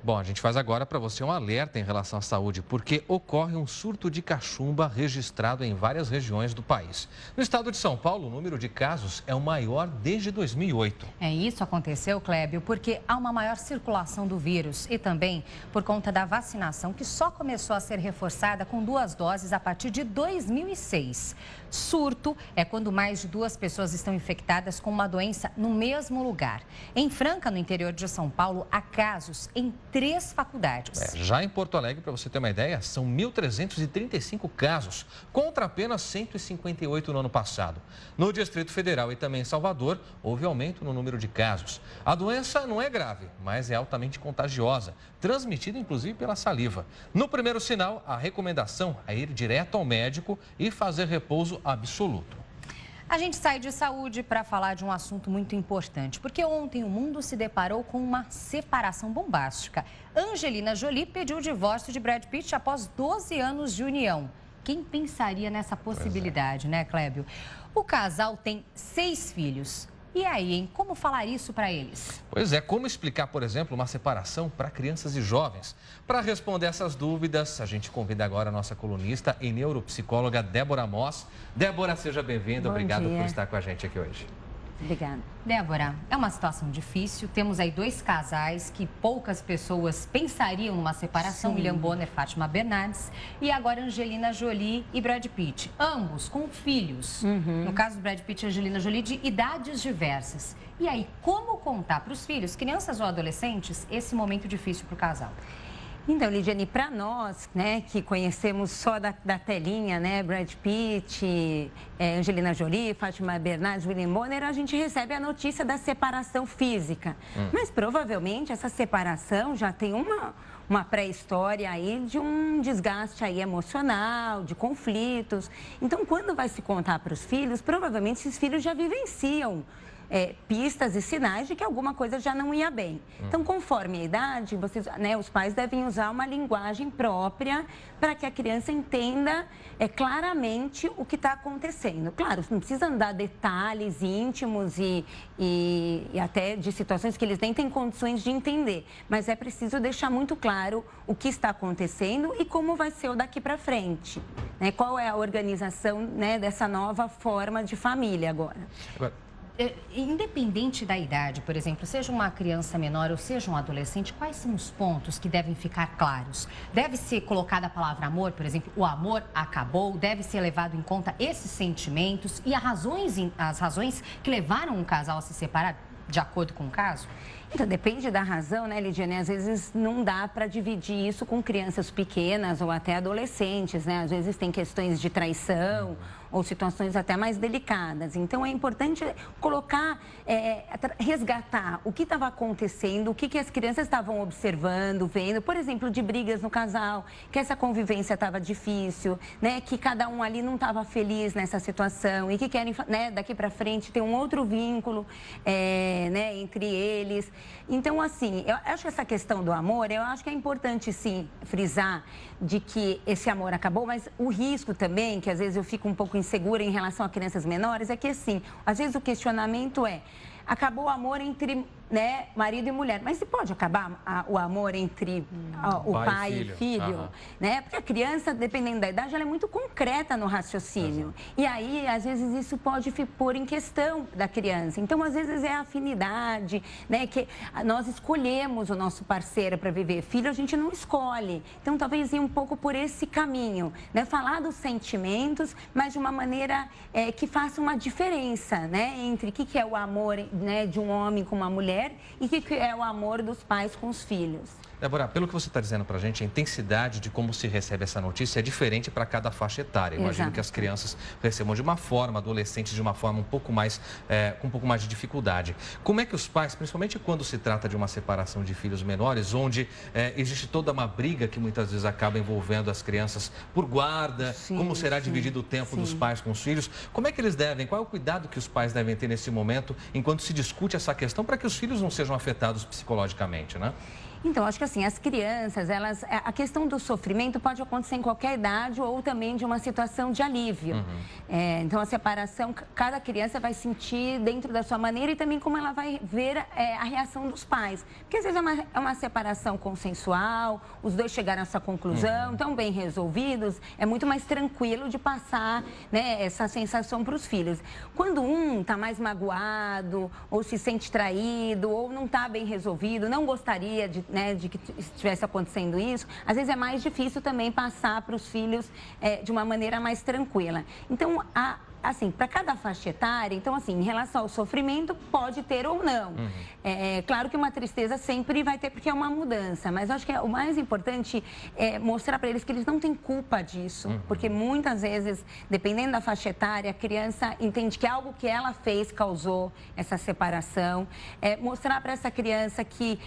Bom, a gente faz agora para você um alerta em relação à saúde, porque ocorre um surto de cachumba registrado em várias regiões do país. No estado de São Paulo, o número de casos é o maior desde 2008. Isso aconteceu, Clébio, porque há uma maior circulação do vírus e também por conta da vacinação, que só começou a ser reforçada com 2 doses a partir de 2006. Surto é quando mais de 2 pessoas estão infectadas com uma doença no mesmo lugar. Em Franca, no interior de São Paulo, há casos em 3 faculdades. Já em Porto Alegre, para você ter uma ideia, são 1.335 casos, contra apenas 158 no ano passado. No Distrito Federal e também em Salvador, houve aumento no número de casos. A doença não é grave, mas é altamente contagiosa, transmitida inclusive pela saliva. No primeiro sinal, a recomendação é ir direto ao médico e fazer repouso absoluto. A gente sai de saúde para falar de um assunto muito importante, porque ontem o mundo se deparou com uma separação bombástica. Angelina Jolie pediu o divórcio de Brad Pitt após 12 anos de união. Quem pensaria nessa possibilidade, né, Clébio? O casal tem 6 filhos. E aí, hein? Como falar isso para eles? Pois é, como explicar, por exemplo, uma separação para crianças e jovens? Para responder essas dúvidas, a gente convida agora a nossa colunista e neuropsicóloga Débora Moss. Débora, seja bem-vinda. Obrigado por estar com a gente aqui hoje. Obrigada. Débora, é uma situação difícil. Temos aí 2 casais que poucas pessoas pensariam numa separação. Sim. William Bonner e Fátima Bernardes. E agora Angelina Jolie e Brad Pitt. Ambos com filhos. No caso do Brad Pitt e Angelina Jolie, de idades diversas. E aí, como contar para os filhos, crianças ou adolescentes, esse momento difícil para o casal? Então, Lidiane, para nós, né, que conhecemos só da telinha, né, Brad Pitt, Angelina Jolie, Fátima Bernardes, William Bonner, a gente recebe a notícia da separação física. Mas provavelmente essa separação já tem uma pré-história aí de um desgaste aí emocional, de conflitos. Então, quando vai se contar para os filhos, provavelmente esses filhos já vivenciam pistas e sinais de que alguma coisa já não ia bem. Então, conforme a idade, os pais devem usar uma linguagem própria para que a criança entenda claramente o que está acontecendo. Claro, não precisa dar detalhes íntimos e até de situações que eles nem têm condições de entender, mas é preciso deixar muito claro o que está acontecendo e como vai ser o daqui para frente. Né? Qual é a organização, né, dessa nova forma de família agora. Independente da idade, por exemplo, seja uma criança menor ou seja um adolescente, quais são os pontos que devem ficar claros? Deve ser colocada a palavra amor, por exemplo, o amor acabou, deve ser levado em conta esses sentimentos e as razões que levaram um casal a se separar, de acordo com o caso? Então, depende da razão, né, Lidiane? Às vezes não dá para dividir isso com crianças pequenas ou até adolescentes, né? Às vezes tem questões de traição ou situações até mais delicadas. Então, é importante colocar, resgatar o que estava acontecendo, o que as crianças estavam observando, vendo, por exemplo, de brigas no casal, que essa convivência estava difícil, né? Que cada um ali não estava feliz nessa situação e que querem, né, daqui para frente ter um outro vínculo, né, entre eles. Então, assim, eu acho que essa questão do amor, eu acho que é importante, sim, frisar de que esse amor acabou, mas o risco também, que às vezes eu fico um pouco insegura em relação a crianças menores, é que, assim, às vezes o questionamento é: acabou o amor entre, né, marido e mulher, mas se pode acabar o amor entre o pai e filho, né? Porque a criança, dependendo da idade, ela é muito concreta no raciocínio. E aí, às vezes, isso pode pôr em questão da criança. Então, às vezes, é a afinidade, né? Que nós escolhemos o nosso parceiro para viver. Filho, a gente não escolhe. Então, talvez ir um pouco por esse caminho, né? Falar dos sentimentos, mas de uma maneira que faça uma diferença, né? Entre o que é o amor, né, de um homem com uma mulher e o que é o amor dos pais com os filhos. Débora, pelo que você está dizendo para a gente, a intensidade de como se recebe essa notícia é diferente para cada faixa etária. Imagino que as crianças recebam de uma forma, adolescentes de uma forma um pouco mais, com um pouco mais de dificuldade. Como é que os pais, principalmente quando se trata de uma separação de filhos menores, onde existe toda uma briga que muitas vezes acaba envolvendo as crianças por guarda, como será dividido o tempo dos pais com os filhos, como é que eles devem, qual é o cuidado que os pais devem ter nesse momento, enquanto se discute essa questão, para que os filhos não sejam afetados psicologicamente, né? Então, acho que assim, as crianças, a questão do sofrimento pode acontecer em qualquer idade ou também de uma situação de alívio. Então, a separação, cada criança vai sentir dentro da sua maneira e também como ela vai ver a reação dos pais. Porque às vezes é uma separação consensual, os dois chegaram a essa conclusão, estão bem resolvidos, é muito mais tranquilo de passar, né, essa sensação para os filhos. Quando um está mais magoado, ou se sente traído, ou não está bem resolvido, não gostaria de que estivesse acontecendo isso, às vezes é mais difícil também passar para os filhos de uma maneira mais tranquila. Então, assim, para cada faixa etária, então, assim, em relação ao sofrimento, pode ter ou não. Claro que uma tristeza sempre vai ter, porque é uma mudança, mas acho que o mais importante é mostrar para eles que eles não têm culpa disso, porque muitas vezes, dependendo da faixa etária, a criança entende que algo que ela fez causou essa separação. Mostrar para essa criança que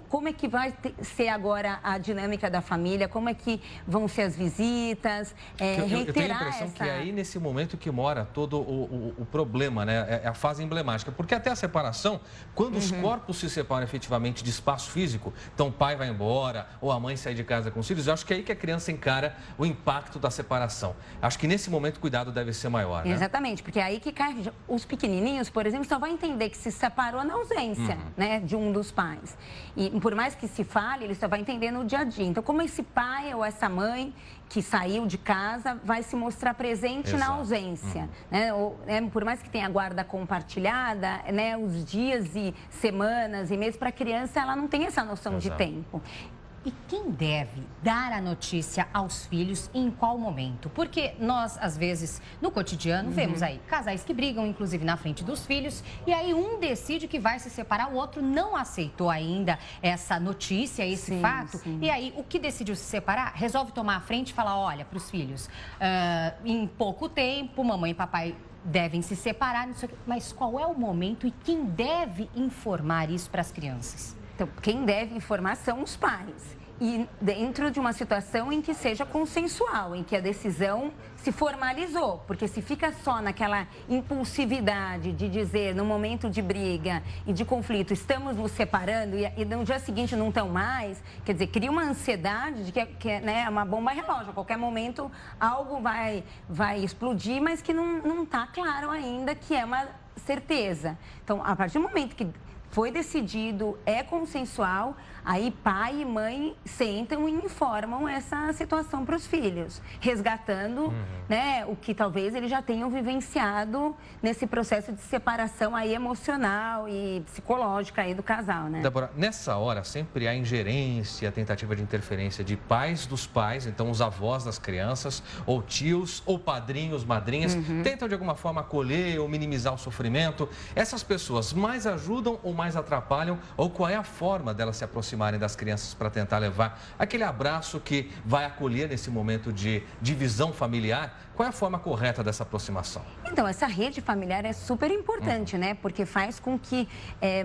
como é que vai ser agora a dinâmica da família, como é que vão ser as visitas, reiterar eu tenho a impressão que aí, nesse momento que mora todo o problema, né? É a fase emblemática, porque até a separação, quando os corpos se separam efetivamente de espaço físico, então o pai vai embora ou a mãe sai de casa com os filhos, eu acho que é aí que a criança encara o impacto da separação. Acho que nesse momento o cuidado deve ser maior, né? Exatamente, porque é aí que cai. Os pequenininhos, por exemplo, só vão entender que se separou na ausência, né, de um dos pais. E por mais que se fale, ele só vai entender no dia a dia. Então, como esse pai ou essa mãe que saiu de casa vai se mostrar presente na ausência, né? Por mais que tenha guarda compartilhada, né, os dias e semanas e meses, para a criança, ela não tem essa noção de tempo. E quem deve dar a notícia aos filhos e em qual momento? Porque nós, às vezes, no cotidiano, vemos aí casais que brigam, inclusive, na frente dos filhos, e aí um decide que vai se separar, o outro não aceitou ainda essa notícia, esse fato, e aí o que decidiu se separar resolve tomar a frente e falar: olha, para os filhos, em pouco tempo, mamãe e papai devem se separar, não sei o quê. Mas qual é o momento e quem deve informar isso para as crianças? Então, quem deve informar são os pais. E dentro de uma situação em que seja consensual, em que a decisão se formalizou. Porque se fica só naquela impulsividade de dizer, no momento de briga e de conflito, estamos nos separando e no dia seguinte não estão mais, quer dizer, cria uma ansiedade de que né, é uma bomba relógio. A qualquer momento algo vai explodir, mas que não está claro ainda que é uma certeza. Então, a partir do momento que foi decidido, é consensual, aí pai e mãe sentam e informam essa situação para os filhos, resgatando né, o que talvez eles já tenham vivenciado nesse processo de separação aí emocional e psicológica aí do casal, né? Débora, nessa hora sempre há ingerência, tentativa de interferência de pais dos pais, então os avós das crianças, ou tios, ou padrinhos, madrinhas, tentam de alguma forma acolher ou minimizar o sofrimento. Essas pessoas mais ajudam ou mais mais atrapalham ou qual é a forma delas se aproximarem das crianças para tentar levar aquele abraço que vai acolher nesse momento de divisão familiar? Qual é a forma correta dessa aproximação? Então, essa rede familiar é super importante, né? Porque faz com que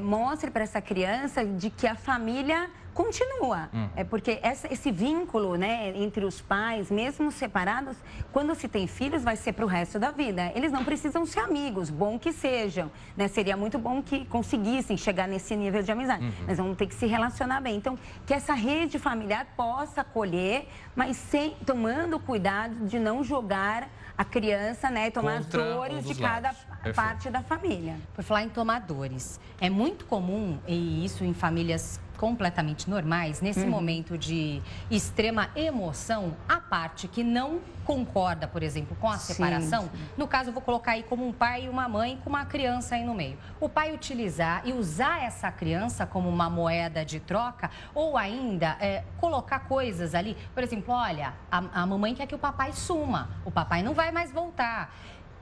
mostre para essa criança de que a família continua. É porque esse vínculo, né, entre os pais, mesmo separados, quando se tem filhos, vai ser para o resto da vida. Eles não precisam ser amigos, bom que sejam, né? Seria muito bom que conseguissem chegar nesse nível de amizade, mas vão ter que se relacionar bem. Então, que essa rede familiar possa acolher, mas tomando cuidado de não jogar a criança, né, e tomar as dores de cada parte da família. Por falar em tomar dores, é muito comum, e isso em famílias completamente normais, nesse momento de extrema emoção, a parte que não concorda, por exemplo, com a separação, no caso eu vou colocar aí como um pai e uma mãe com uma criança aí no meio. O pai utilizar e usar essa criança como uma moeda de troca ou ainda colocar coisas ali, por exemplo, olha, a mamãe quer que o papai suma, o papai não vai mais voltar.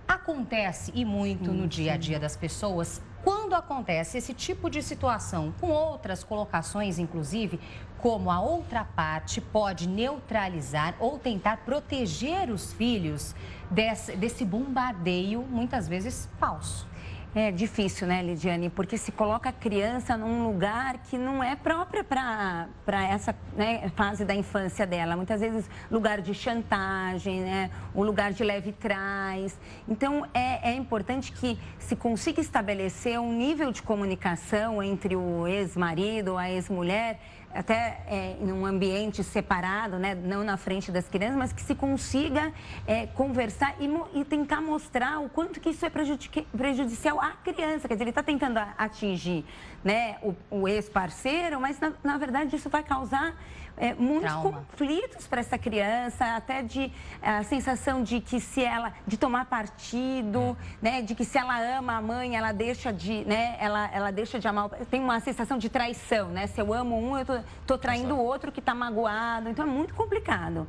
Acontece, e muito no dia a dia das pessoas, quando acontece esse tipo de situação, com outras colocações, inclusive, como a outra parte pode neutralizar ou tentar proteger os filhos desse bombardeio, muitas vezes falso. É difícil, né, Lidiane? Porque se coloca a criança num lugar que não é própria para essa, né, fase da infância dela. Muitas vezes lugar de chantagem, né, um lugar de leve trás. Então, é importante que se consiga estabelecer um nível de comunicação entre o ex-marido ou a ex-mulher, até em um ambiente separado, né, não na frente das crianças, mas que se consiga conversar e tentar mostrar o quanto que isso é prejudicial à criança. Quer dizer, ele está tentando atingir, né, o ex-parceiro, mas na verdade isso vai causar muitos conflitos para essa criança, até a sensação de que de tomar partido, né, de que se ela ama a mãe, ela deixa de, né, ela deixa de amar, tem uma sensação de traição, né, se eu amo um, eu tô traindo o outro que está magoado, então é muito complicado,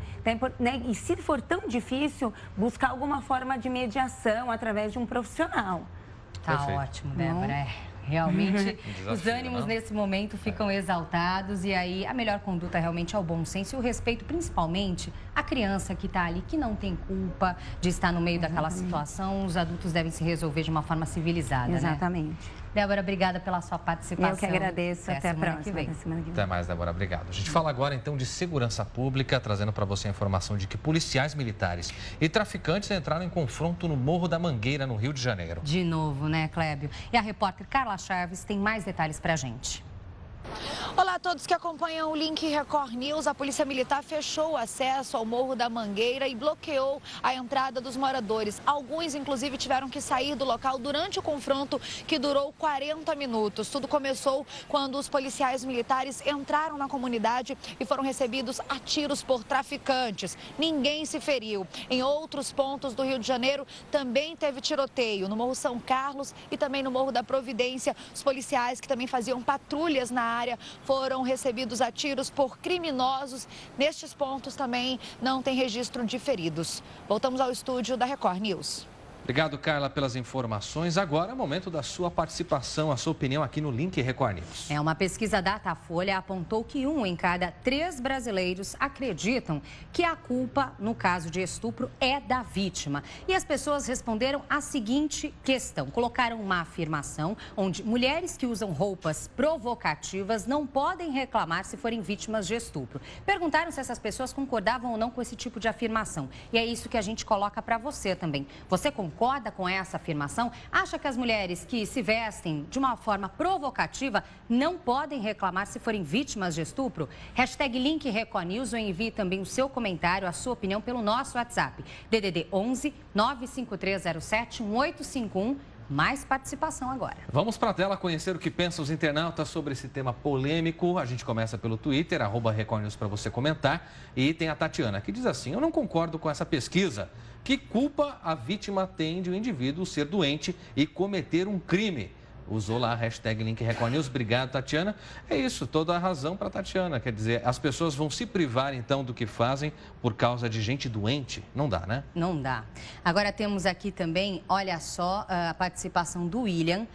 né, e se for tão difícil, buscar alguma forma de mediação através de um profissional. Tá ótimo, Débora. Realmente, os ânimos nesse momento ficam exaltados e aí a melhor conduta realmente é o bom senso e o respeito, principalmente a criança que está ali, que não tem culpa de estar no meio daquela situação. Os adultos devem se resolver de uma forma civilizada, Exatamente. Né? Débora, obrigada pela sua participação. Eu que agradeço. Até a próxima. Até mais, Débora. Obrigado. A gente fala agora, então, de segurança pública, trazendo para você a informação de que policiais militares e traficantes entraram em confronto no Morro da Mangueira, no Rio de Janeiro. De novo, né, Clébio? E a repórter Carla Chaves tem mais detalhes para a gente. Olá a todos que acompanham o Link Record News. A Polícia Militar fechou o acesso ao Morro da Mangueira e bloqueou a entrada dos moradores. Alguns, inclusive, tiveram que sair do local durante o confronto que durou 40 minutos. Tudo começou quando os policiais militares entraram na comunidade e foram recebidos a tiros por traficantes. Ninguém se feriu. Em outros pontos do Rio de Janeiro também teve tiroteio, no Morro São Carlos e também no Morro da Providência. Os policiais que também faziam patrulhas na área foram recebidos a tiros por criminosos. Nestes pontos também não tem registro de feridos. Voltamos ao estúdio da Record News. Obrigado, Carla, pelas informações. Agora é o momento da sua participação, a sua opinião aqui no Link Record News. Uma pesquisa Datafolha apontou que 1 em cada 3 brasileiros acreditam que a culpa, no caso de estupro, é da vítima. E as pessoas responderam a seguinte questão. Colocaram uma afirmação onde mulheres que usam roupas provocativas não podem reclamar se forem vítimas de estupro. Perguntaram se essas pessoas concordavam ou não com esse tipo de afirmação. E é isso que a gente coloca para você também. Você concorda com essa afirmação? Acha que as mulheres que se vestem de uma forma provocativa não podem reclamar se forem vítimas de estupro? Hashtag Link Record News ou envie também o seu comentário, a sua opinião pelo nosso WhatsApp. DDD 11 95307 1851. Mais participação agora. Vamos para a tela conhecer o que pensam os internautas sobre esse tema polêmico. A gente começa pelo Twitter, @RecordNews para você comentar. E tem a Tatiana, que diz assim: eu não concordo com essa pesquisa. Que culpa a vítima tem de um indivíduo ser doente e cometer um crime? Usou lá a hashtag Link Record News. Obrigado, Tatiana. É isso, toda a razão para Tatiana. Quer dizer, as pessoas vão se privar, então, do que fazem por causa de gente doente? Não dá, né? Não dá. Agora temos aqui também, olha só, a participação do William.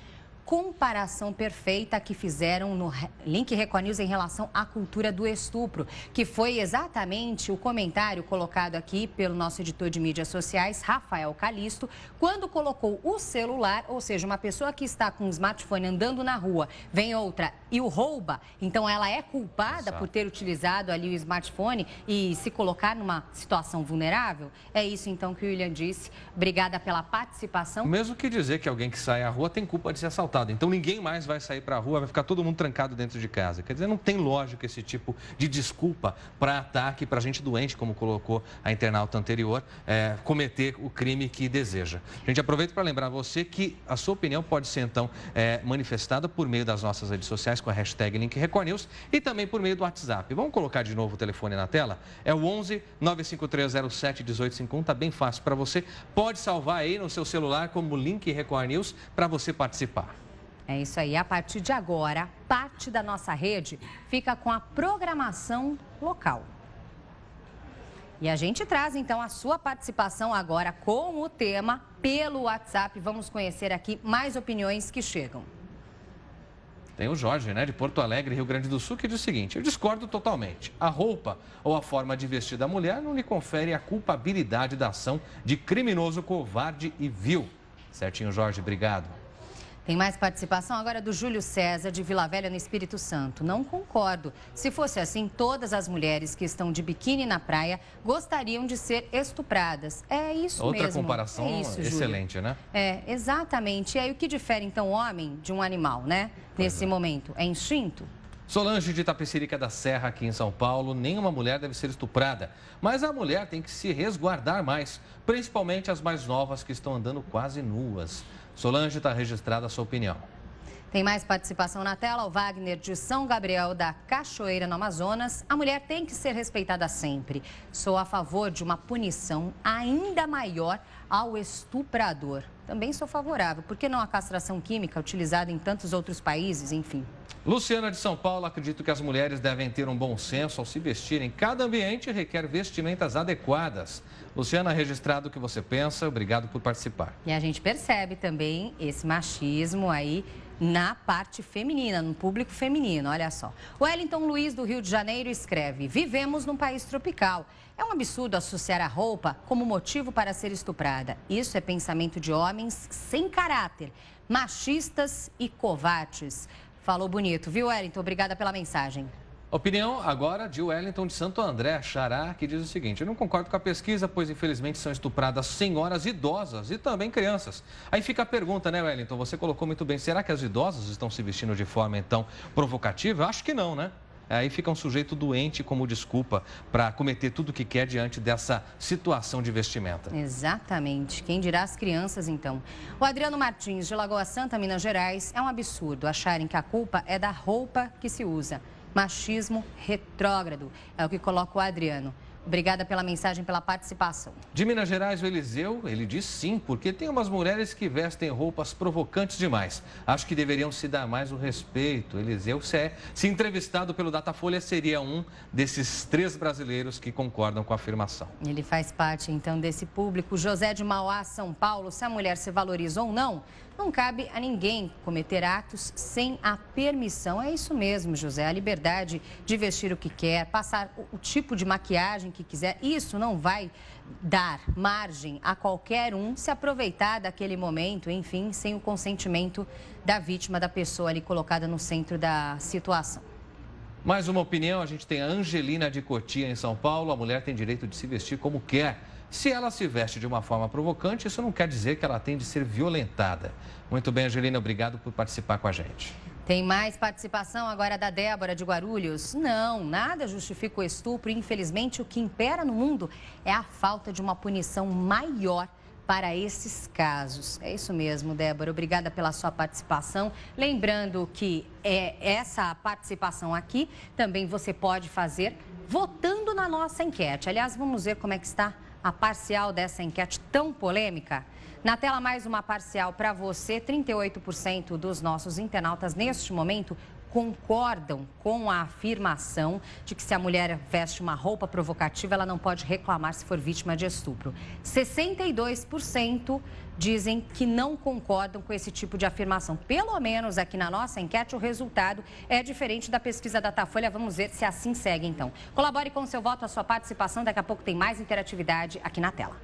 comparação perfeita que fizeram no Link Record News em relação à cultura do estupro, que foi exatamente o comentário colocado aqui pelo nosso editor de mídias sociais, Rafael Calisto, quando colocou o celular, ou seja, uma pessoa que está com um smartphone andando na rua, vem outra e o rouba, então ela é culpada por ter utilizado ali o smartphone e se colocar numa situação vulnerável? É isso então que o William disse. Obrigada pela participação. Mesmo que dizer que alguém que sai à rua tem culpa de ser assaltado. Então ninguém mais vai sair para a rua, vai ficar todo mundo trancado dentro de casa. Quer dizer, não tem lógica esse tipo de desculpa para ataque, para gente doente, como colocou a internauta anterior, cometer o crime que deseja. A gente aproveita para lembrar você que a sua opinião pode ser então manifestada por meio das nossas redes sociais com a hashtag Link Record News e também por meio do WhatsApp. Vamos colocar de novo o telefone na tela? É o 11 95307 1851, está bem fácil para você. Pode salvar aí no seu celular como Link Record News para você participar. É isso aí. A partir de agora, parte da nossa rede fica com a programação local. E a gente traz, então, a sua participação agora com o tema pelo WhatsApp. Vamos conhecer aqui mais opiniões que chegam. Tem o Jorge, de Porto Alegre, Rio Grande do Sul, que diz o seguinte: eu discordo totalmente. A roupa ou a forma de vestir da mulher não lhe confere a culpabilidade da ação de criminoso, covarde e vil. Certinho, Jorge, obrigado. Tem mais participação agora do Júlio César, de Vila Velha, no Espírito Santo. Não concordo. Se fosse assim, todas as mulheres que estão de biquíni na praia gostariam de ser estupradas. É isso mesmo. Outra comparação excelente, né? Exatamente. E aí, o que difere, então, o homem de um animal, nesse momento? É instinto? Solange, de Itapecerica da Serra, aqui em São Paulo, nenhuma mulher deve ser estuprada. Mas a mulher tem que se resguardar mais, principalmente as mais novas que estão andando quase nuas. Solange, está registrada a sua opinião. Tem mais participação na tela. O Wagner, de São Gabriel, da Cachoeira, no Amazonas. A mulher tem que ser respeitada sempre. Sou a favor de uma punição ainda maior ao estuprador. Também sou favorável. Por que não a castração química utilizada em tantos outros países, enfim? Luciana, de São Paulo, acredito que as mulheres devem ter um bom senso ao se vestirem. Cada ambiente requer vestimentas adequadas. Luciana, registrado o que você pensa. Obrigado por participar. E a gente percebe também esse machismo aí na parte feminina, no público feminino, olha só. O Wellington Luiz, do Rio de Janeiro, escreve: vivemos num país tropical. É um absurdo associar a roupa como motivo para ser estuprada. Isso é pensamento de homens sem caráter, machistas e covardes. Falou bonito, viu, Wellington? Obrigada pela mensagem. Opinião agora de Wellington de Santo André, Xará, que diz o seguinte: eu não concordo com a pesquisa, pois infelizmente são estupradas senhoras idosas e também crianças. Aí fica a pergunta, Wellington? Você colocou muito bem, será que as idosas estão se vestindo de forma, então, provocativa? Eu acho que não, Aí fica um sujeito doente como desculpa para cometer tudo o que quer diante dessa situação de vestimenta. Exatamente. Quem dirá as crianças, então? O Adriano Martins, de Lagoa Santa, Minas Gerais, é um absurdo acharem que a culpa é da roupa que se usa. Machismo retrógrado, é o que coloca o Adriano. Obrigada pela mensagem, pela participação. De Minas Gerais, o Eliseu, ele diz sim, porque tem umas mulheres que vestem roupas provocantes demais. Acho que deveriam se dar mais o respeito. Eliseu, se entrevistado pelo Datafolha, seria um desses 3 brasileiros que concordam com a afirmação. Ele faz parte, então, desse público. José de Mauá, São Paulo: se a mulher se valoriza ou não, não cabe a ninguém cometer atos sem a permissão. É isso mesmo, José. A liberdade de vestir o que quer, passar o tipo de maquiagem que quiser, isso não vai dar margem a qualquer um se aproveitar daquele momento, enfim, sem o consentimento da vítima, da pessoa ali colocada no centro da situação. Mais uma opinião, a gente tem a Angelina de Cotia, em São Paulo. A mulher tem direito de se vestir como quer. Se ela se veste de uma forma provocante, isso não quer dizer que ela tem de ser violentada. Muito bem, Angelina, obrigado por participar com a gente. Tem mais participação agora da Débora, de Guarulhos. Não, nada justifica o estupro. Infelizmente, o que impera no mundo é a falta de uma punição maior para esses casos. É isso mesmo, Débora. Obrigada pela sua participação. Lembrando que essa participação aqui também você pode fazer votando na nossa enquete. Aliás, vamos ver como é que está a parcial dessa enquete tão polêmica. Na tela, mais uma parcial para você. 38% dos nossos internautas, neste momento, concordam com a afirmação de que se a mulher veste uma roupa provocativa, ela não pode reclamar se for vítima de estupro. 62% dizem que não concordam com esse tipo de afirmação. Pelo menos aqui na nossa enquete, o resultado é diferente da pesquisa da Datafolha. Vamos ver se assim segue, então. Colabore com o seu voto, a sua participação. Daqui a pouco tem mais interatividade aqui na tela.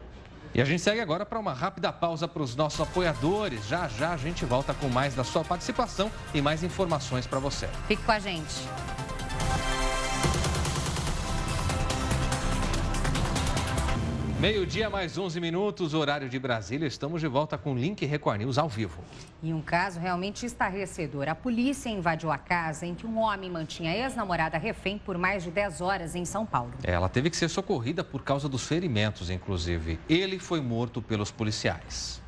E a gente segue agora para uma rápida pausa para os nossos apoiadores. Já já a gente volta com mais da sua participação e mais informações para você. Fique com a gente. Meio-dia, mais 11 minutos, horário de Brasília. Estamos de volta com o Link Record News ao vivo. E um caso realmente estarrecedor. A polícia invadiu a casa em que um homem mantinha a ex-namorada refém por mais de 10 horas em São Paulo. Ela teve que ser socorrida por causa dos ferimentos, inclusive. Ele foi morto pelos policiais.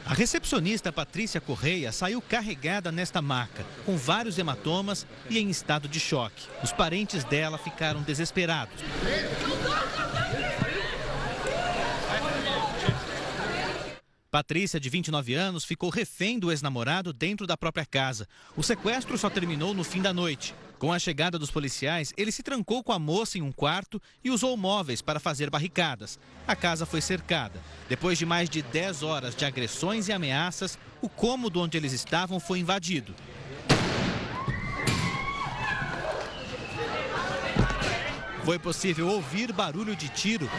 A recepcionista Patrícia Correia saiu carregada nesta maca, com vários hematomas e em estado de choque. Os parentes dela ficaram desesperados. Patrícia, de 29 anos, ficou refém do ex-namorado dentro da própria casa. O sequestro só terminou no fim da noite. Com a chegada dos policiais, ele se trancou com a moça em um quarto e usou móveis para fazer barricadas. A casa foi cercada. Depois de mais de 10 horas de agressões e ameaças, o cômodo onde eles estavam foi invadido. Foi possível ouvir barulho de tiro.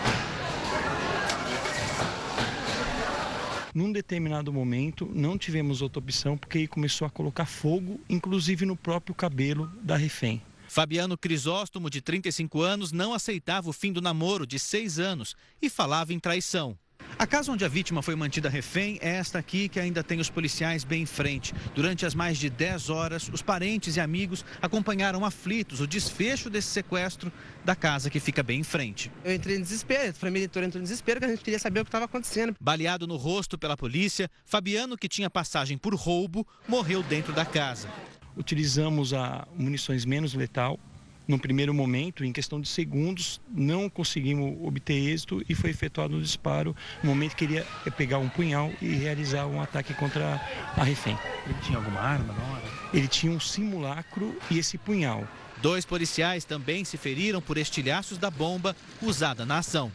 Num determinado momento, não tivemos outra opção, porque ele começou a colocar fogo, inclusive no próprio cabelo da refém. Fabiano Crisóstomo, de 35 anos, não aceitava o fim do namoro de 6 anos e falava em traição. A casa onde a vítima foi mantida refém é esta aqui, que ainda tem os policiais bem em frente. Durante as mais de 10 horas, os parentes e amigos acompanharam aflitos o desfecho desse sequestro da casa que fica bem em frente. Eu entrei em desespero, a família toda entrou em desespero, que a gente queria saber o que estava acontecendo. Baleado no rosto pela polícia, Fabiano, que tinha passagem por roubo, morreu dentro da casa. Utilizamos munições menos letal. No primeiro momento, em questão de segundos, não conseguimos obter êxito e foi efetuado um disparo no momento que ele ia pegar um punhal e realizar um ataque contra a refém. Ele tinha alguma arma na hora? Ele tinha um simulacro e esse punhal. 2 policiais também se feriram por estilhaços da bomba usada na ação.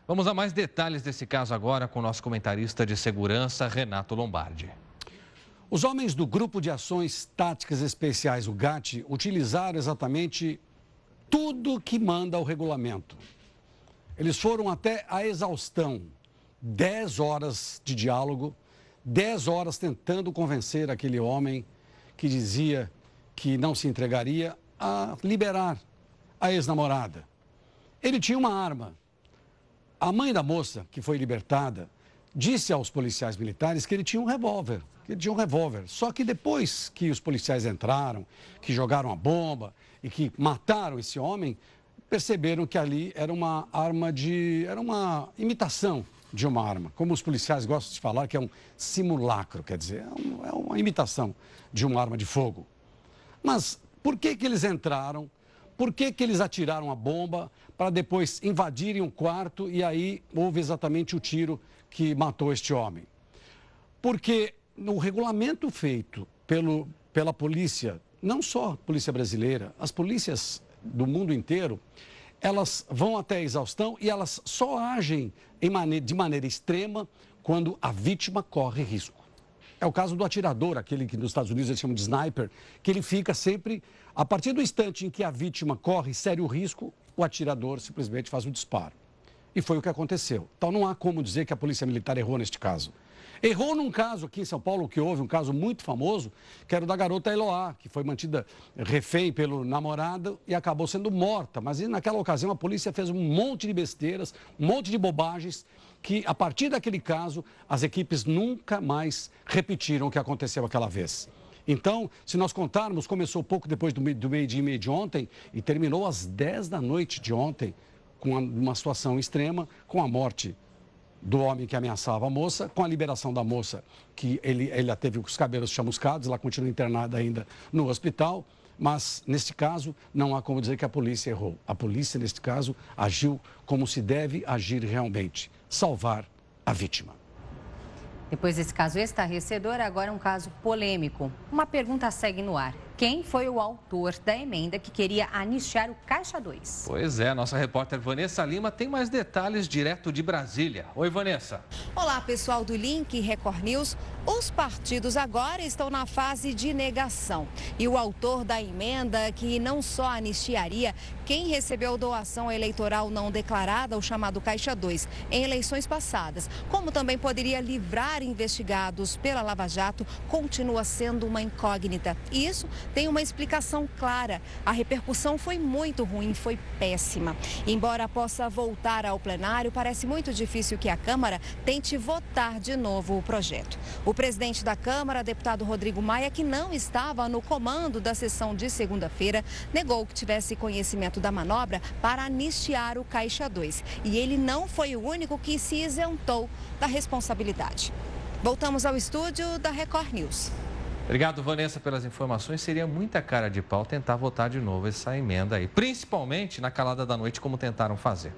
Vamos a mais detalhes desse caso agora com o nosso comentarista de segurança, Renato Lombardi. Os homens do Grupo de Ações Táticas Especiais, o GAT, utilizaram exatamente tudo que manda o regulamento. Eles foram até a exaustão, 10 horas de diálogo, 10 horas tentando convencer aquele homem que dizia que não se entregaria a liberar a ex-namorada. Ele tinha uma arma. A mãe da moça, que foi libertada, disse aos policiais militares que ele tinha um revólver. Só que depois que os policiais entraram, que jogaram a bomba e que mataram esse homem, perceberam que ali era uma arma era uma imitação de uma arma. Como os policiais gostam de falar, que é um simulacro, quer dizer, é uma imitação de uma arma de fogo. Mas por que eles entraram? Por que eles atiraram a bomba para depois invadirem um quarto e aí houve exatamente o tiro que matou este homem? Porque no regulamento feito pela polícia, não só a polícia brasileira, as polícias do mundo inteiro, elas vão até a exaustão e elas só agem de maneira extrema quando a vítima corre risco. É o caso do atirador, aquele que nos Estados Unidos eles chamam de sniper, que ele fica sempre, a partir do instante em que a vítima corre sério risco, o atirador simplesmente faz um disparo. E foi o que aconteceu. Então não há como dizer que a polícia militar errou neste caso. Errou num caso aqui em São Paulo, que houve um caso muito famoso, que era o da garota Eloá, que foi mantida refém pelo namorado e acabou sendo morta. Mas naquela ocasião a polícia fez um monte de besteiras, um monte de bobagens, que a partir daquele caso as equipes nunca mais repetiram o que aconteceu aquela vez. Então, se nós contarmos, começou pouco depois do meio-dia e meio de ontem e terminou às 10 da noite de ontem, com uma situação extrema, com a morte do homem que ameaçava a moça, com a liberação da moça, que ele teve os cabelos chamuscados, ela continua internada ainda no hospital, mas, neste caso, não há como dizer que a polícia errou. A polícia, neste caso, agiu como se deve agir realmente, salvar a vítima. Depois desse caso estarrecedor, agora um caso polêmico. Uma pergunta segue no ar. Quem foi o autor da emenda que queria anistiar o Caixa 2? Pois é, nossa repórter Vanessa Lima tem mais detalhes direto de Brasília. Oi, Vanessa. Olá, pessoal do Link Record News. Os partidos agora estão na fase de negação. E o autor da emenda, que não só anistiaria quem recebeu doação eleitoral não declarada, o chamado Caixa 2, em eleições passadas, como também poderia livrar investigados pela Lava Jato, continua sendo uma incógnita. E isso tem uma explicação clara. A repercussão foi muito ruim, foi péssima. Embora possa voltar ao plenário, parece muito difícil que a Câmara tente votar de novo o projeto. O presidente da Câmara, deputado Rodrigo Maia, que não estava no comando da sessão de segunda-feira, negou que tivesse conhecimento da manobra para anistiar o Caixa 2. E ele não foi o único que se isentou da responsabilidade. Voltamos ao estúdio da Record News. Obrigado, Vanessa, pelas informações. Seria muita cara de pau tentar votar de novo essa emenda aí, principalmente na calada da noite, como tentaram fazer.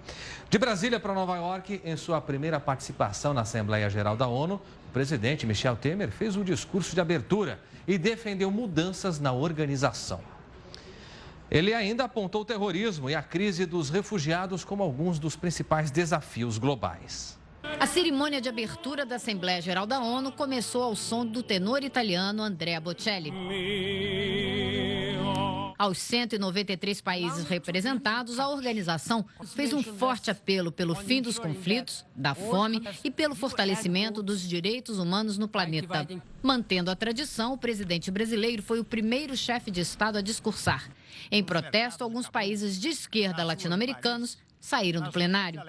De Brasília para Nova York, em sua primeira participação na Assembleia Geral da ONU, o presidente Michel Temer fez um discurso de abertura e defendeu mudanças na organização. Ele ainda apontou o terrorismo e a crise dos refugiados como alguns dos principais desafios globais. A cerimônia de abertura da Assembleia Geral da ONU começou ao som do tenor italiano Andrea Bocelli. Aos 193 países representados, a organização fez um forte apelo pelo fim dos conflitos, da fome e pelo fortalecimento dos direitos humanos no planeta. Mantendo a tradição, o presidente brasileiro foi o primeiro chefe de Estado a discursar. Em protesto, alguns países de esquerda latino-americanos saíram do plenário.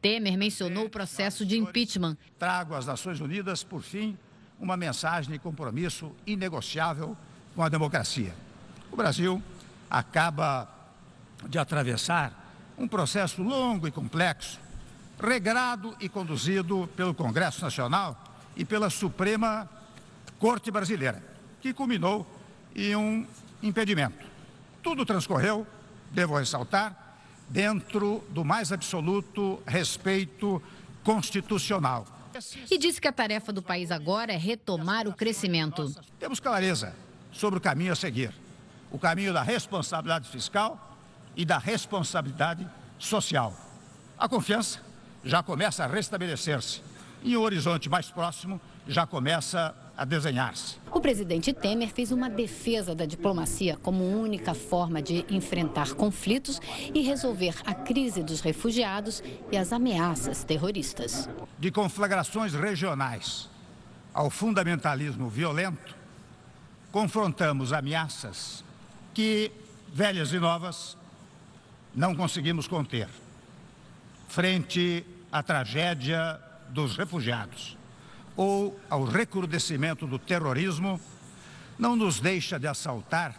Temer mencionou o processo de impeachment. Trago às Nações Unidas, por fim, uma mensagem de compromisso inegociável com a democracia. O Brasil acaba de atravessar um processo longo e complexo, regrado e conduzido pelo Congresso Nacional e pela Suprema Corte Brasileira, que culminou em um impedimento. Tudo transcorreu, devo ressaltar, dentro do mais absoluto respeito constitucional. E disse que a tarefa do país agora é retomar o crescimento. Temos clareza sobre o caminho a seguir. O caminho da responsabilidade fiscal e da responsabilidade social. A confiança já começa a restabelecer-se e o horizonte mais próximo já começa a desenhar-se. O presidente Temer fez uma defesa da diplomacia como única forma de enfrentar conflitos e resolver a crise dos refugiados e as ameaças terroristas. De conflagrações regionais ao fundamentalismo violento, confrontamos ameaças que, velhas e novas, não conseguimos conter. Frente à tragédia dos refugiados ou ao recrudescimento do terrorismo, não nos deixa de assaltar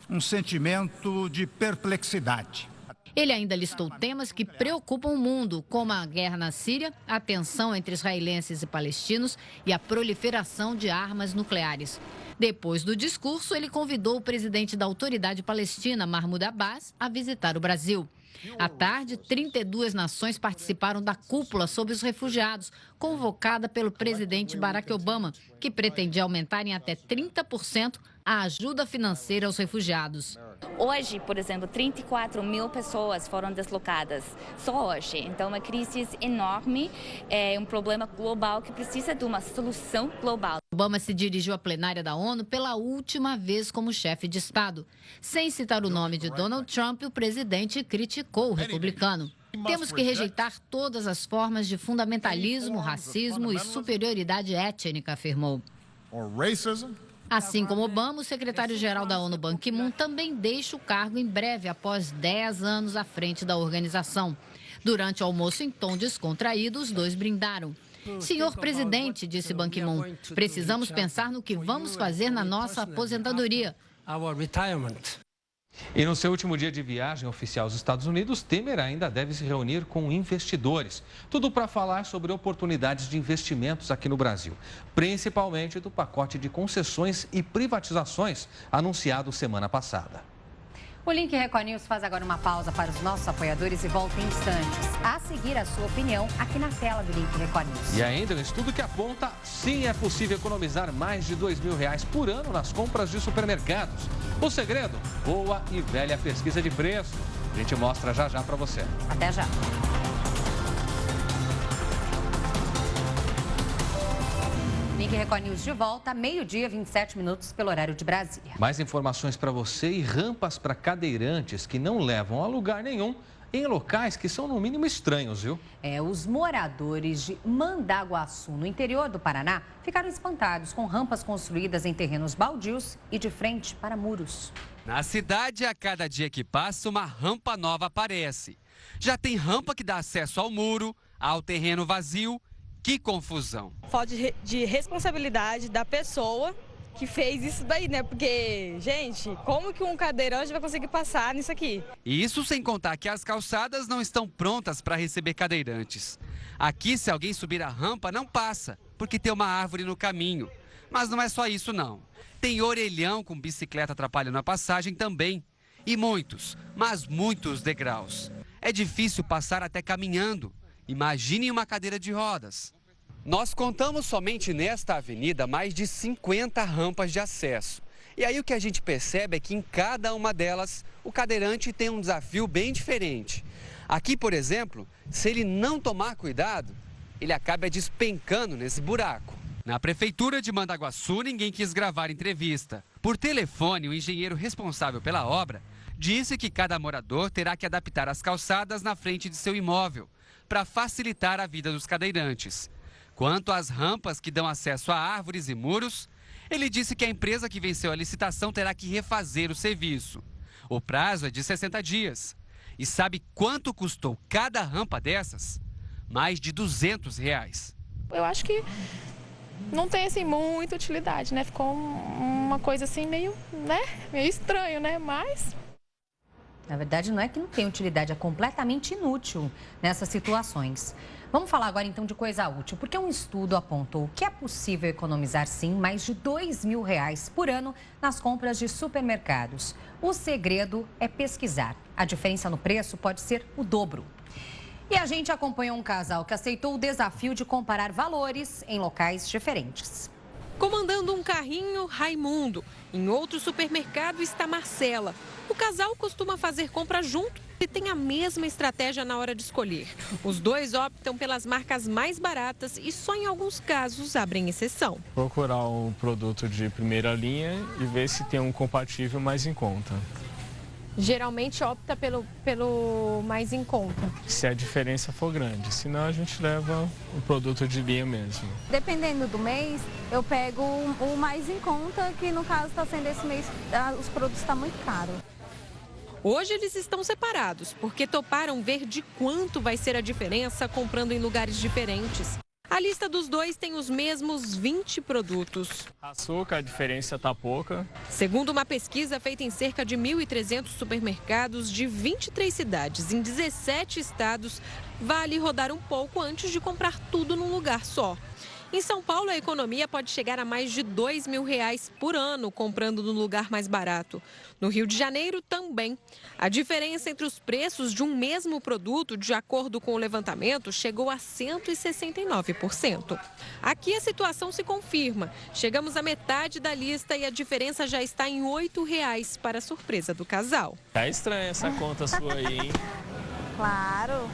um sentimento de perplexidade. Ele ainda listou temas que preocupam o mundo, como a guerra na Síria, a tensão entre israelenses e palestinos e a proliferação de armas nucleares. Depois do discurso, ele convidou o presidente da Autoridade Palestina, Mahmoud Abbas, a visitar o Brasil. À tarde, 32 nações participaram da cúpula sobre os refugiados, convocada pelo presidente Barack Obama, que pretendia aumentar em até 30% a ajuda financeira aos refugiados. Hoje, por exemplo, 34 mil pessoas foram deslocadas, só hoje. Então, é uma crise enorme, é um problema global que precisa de uma solução global. Obama se dirigiu à plenária da ONU pela última vez como chefe de Estado. Sem citar o nome de Donald Trump, o presidente criticou o republicano. Temos que rejeitar todas as formas de fundamentalismo, racismo e superioridade étnica, afirmou. Assim como Obama, o secretário-geral da ONU, Ban Ki-moon, também deixa o cargo em breve, após 10 anos à frente da organização. Durante o almoço em tom descontraído, os dois brindaram. Senhor presidente, disse Ban Ki-moon, precisamos pensar no que vamos fazer na nossa aposentadoria. E no seu último dia de viagem oficial aos Estados Unidos, Temer ainda deve se reunir com investidores. Tudo para falar sobre oportunidades de investimentos aqui no Brasil, principalmente do pacote de concessões e privatizações anunciado semana passada. O Link Record News faz agora uma pausa para os nossos apoiadores e volta em instantes. A seguir, a sua opinião aqui na tela do Link Record News. E ainda um estudo que aponta, sim, é possível economizar mais de R$2.000 por ano nas compras de supermercados. O segredo? Boa e velha pesquisa de preço. A gente mostra já para você. Até já. Link Record News de volta, meio-dia, 27 minutos pelo horário de Brasília. Mais informações para você e rampas para cadeirantes que não levam a lugar nenhum em locais que são no mínimo estranhos, viu? Os moradores de Mandaguaçu, no interior do Paraná, ficaram espantados com rampas construídas em terrenos baldios e de frente para muros. Na cidade, a cada dia que passa, uma rampa nova aparece. Já tem rampa que dá acesso ao muro, ao terreno vazio. Que confusão. Falta de responsabilidade da pessoa que fez isso daí, né? Porque, gente, como que um cadeirante vai conseguir passar nisso aqui? E isso sem contar que as calçadas não estão prontas para receber cadeirantes. Aqui, se alguém subir a rampa, não passa, porque tem uma árvore no caminho. Mas não é só isso, não. Tem orelhão com bicicleta atrapalhando a passagem também. E muitos, mas muitos degraus. É difícil passar até caminhando. Imagine uma cadeira de rodas. Nós contamos somente nesta avenida mais de 50 rampas de acesso. E aí o que a gente percebe é que em cada uma delas o cadeirante tem um desafio bem diferente. Aqui, por exemplo, se ele não tomar cuidado, ele acaba despencando nesse buraco. Na prefeitura de Mandaguaçu, ninguém quis gravar entrevista. Por telefone, o engenheiro responsável pela obra disse que cada morador terá que adaptar as calçadas na frente de seu imóvel, para facilitar a vida dos cadeirantes. Quanto às rampas que dão acesso a árvores e muros, ele disse que a empresa que venceu a licitação terá que refazer o serviço. O prazo é de 60 dias. E sabe quanto custou cada rampa dessas? Mais de R$200. Eu acho que não tem assim muita utilidade, né? Ficou uma coisa assim meio estranho, né? Mas na verdade, não é que não tem utilidade, é completamente inútil nessas situações. Vamos falar agora, então, de coisa útil, porque um estudo apontou que é possível economizar, sim, mais de R$2.000 por ano nas compras de supermercados. O segredo é pesquisar. A diferença no preço pode ser o dobro. E a gente acompanhou um casal que aceitou o desafio de comparar valores em locais diferentes. Comandando um carrinho, Raimundo. Em outro supermercado está Marcela. O casal costuma fazer compra junto e tem a mesma estratégia na hora de escolher. Os dois optam pelas marcas mais baratas e só em alguns casos abrem exceção. Procurar um produto de primeira linha e ver se tem um compatível mais em conta. Geralmente opta pelo mais em conta. Se a diferença for grande, senão a gente leva o produto de linha mesmo. Dependendo do mês, eu pego o mais em conta, que no caso está sendo esse mês, os produtos estão muito caros. Hoje eles estão separados, porque toparam ver de quanto vai ser a diferença comprando em lugares diferentes. A lista dos dois tem os mesmos 20 produtos. Açúcar, a diferença está pouca. Segundo uma pesquisa feita em cerca de 1.300 supermercados de 23 cidades em 17 estados, vale rodar um pouco antes de comprar tudo num lugar só. Em São Paulo, a economia pode chegar a mais de R$2.000 por ano comprando no lugar mais barato. No Rio de Janeiro, também. A diferença entre os preços de um mesmo produto, de acordo com o levantamento, chegou a 169%. Aqui a situação se confirma. Chegamos à metade da lista e a diferença já está em R$8, para a surpresa do casal. Tá estranha essa conta sua aí, hein? Claro,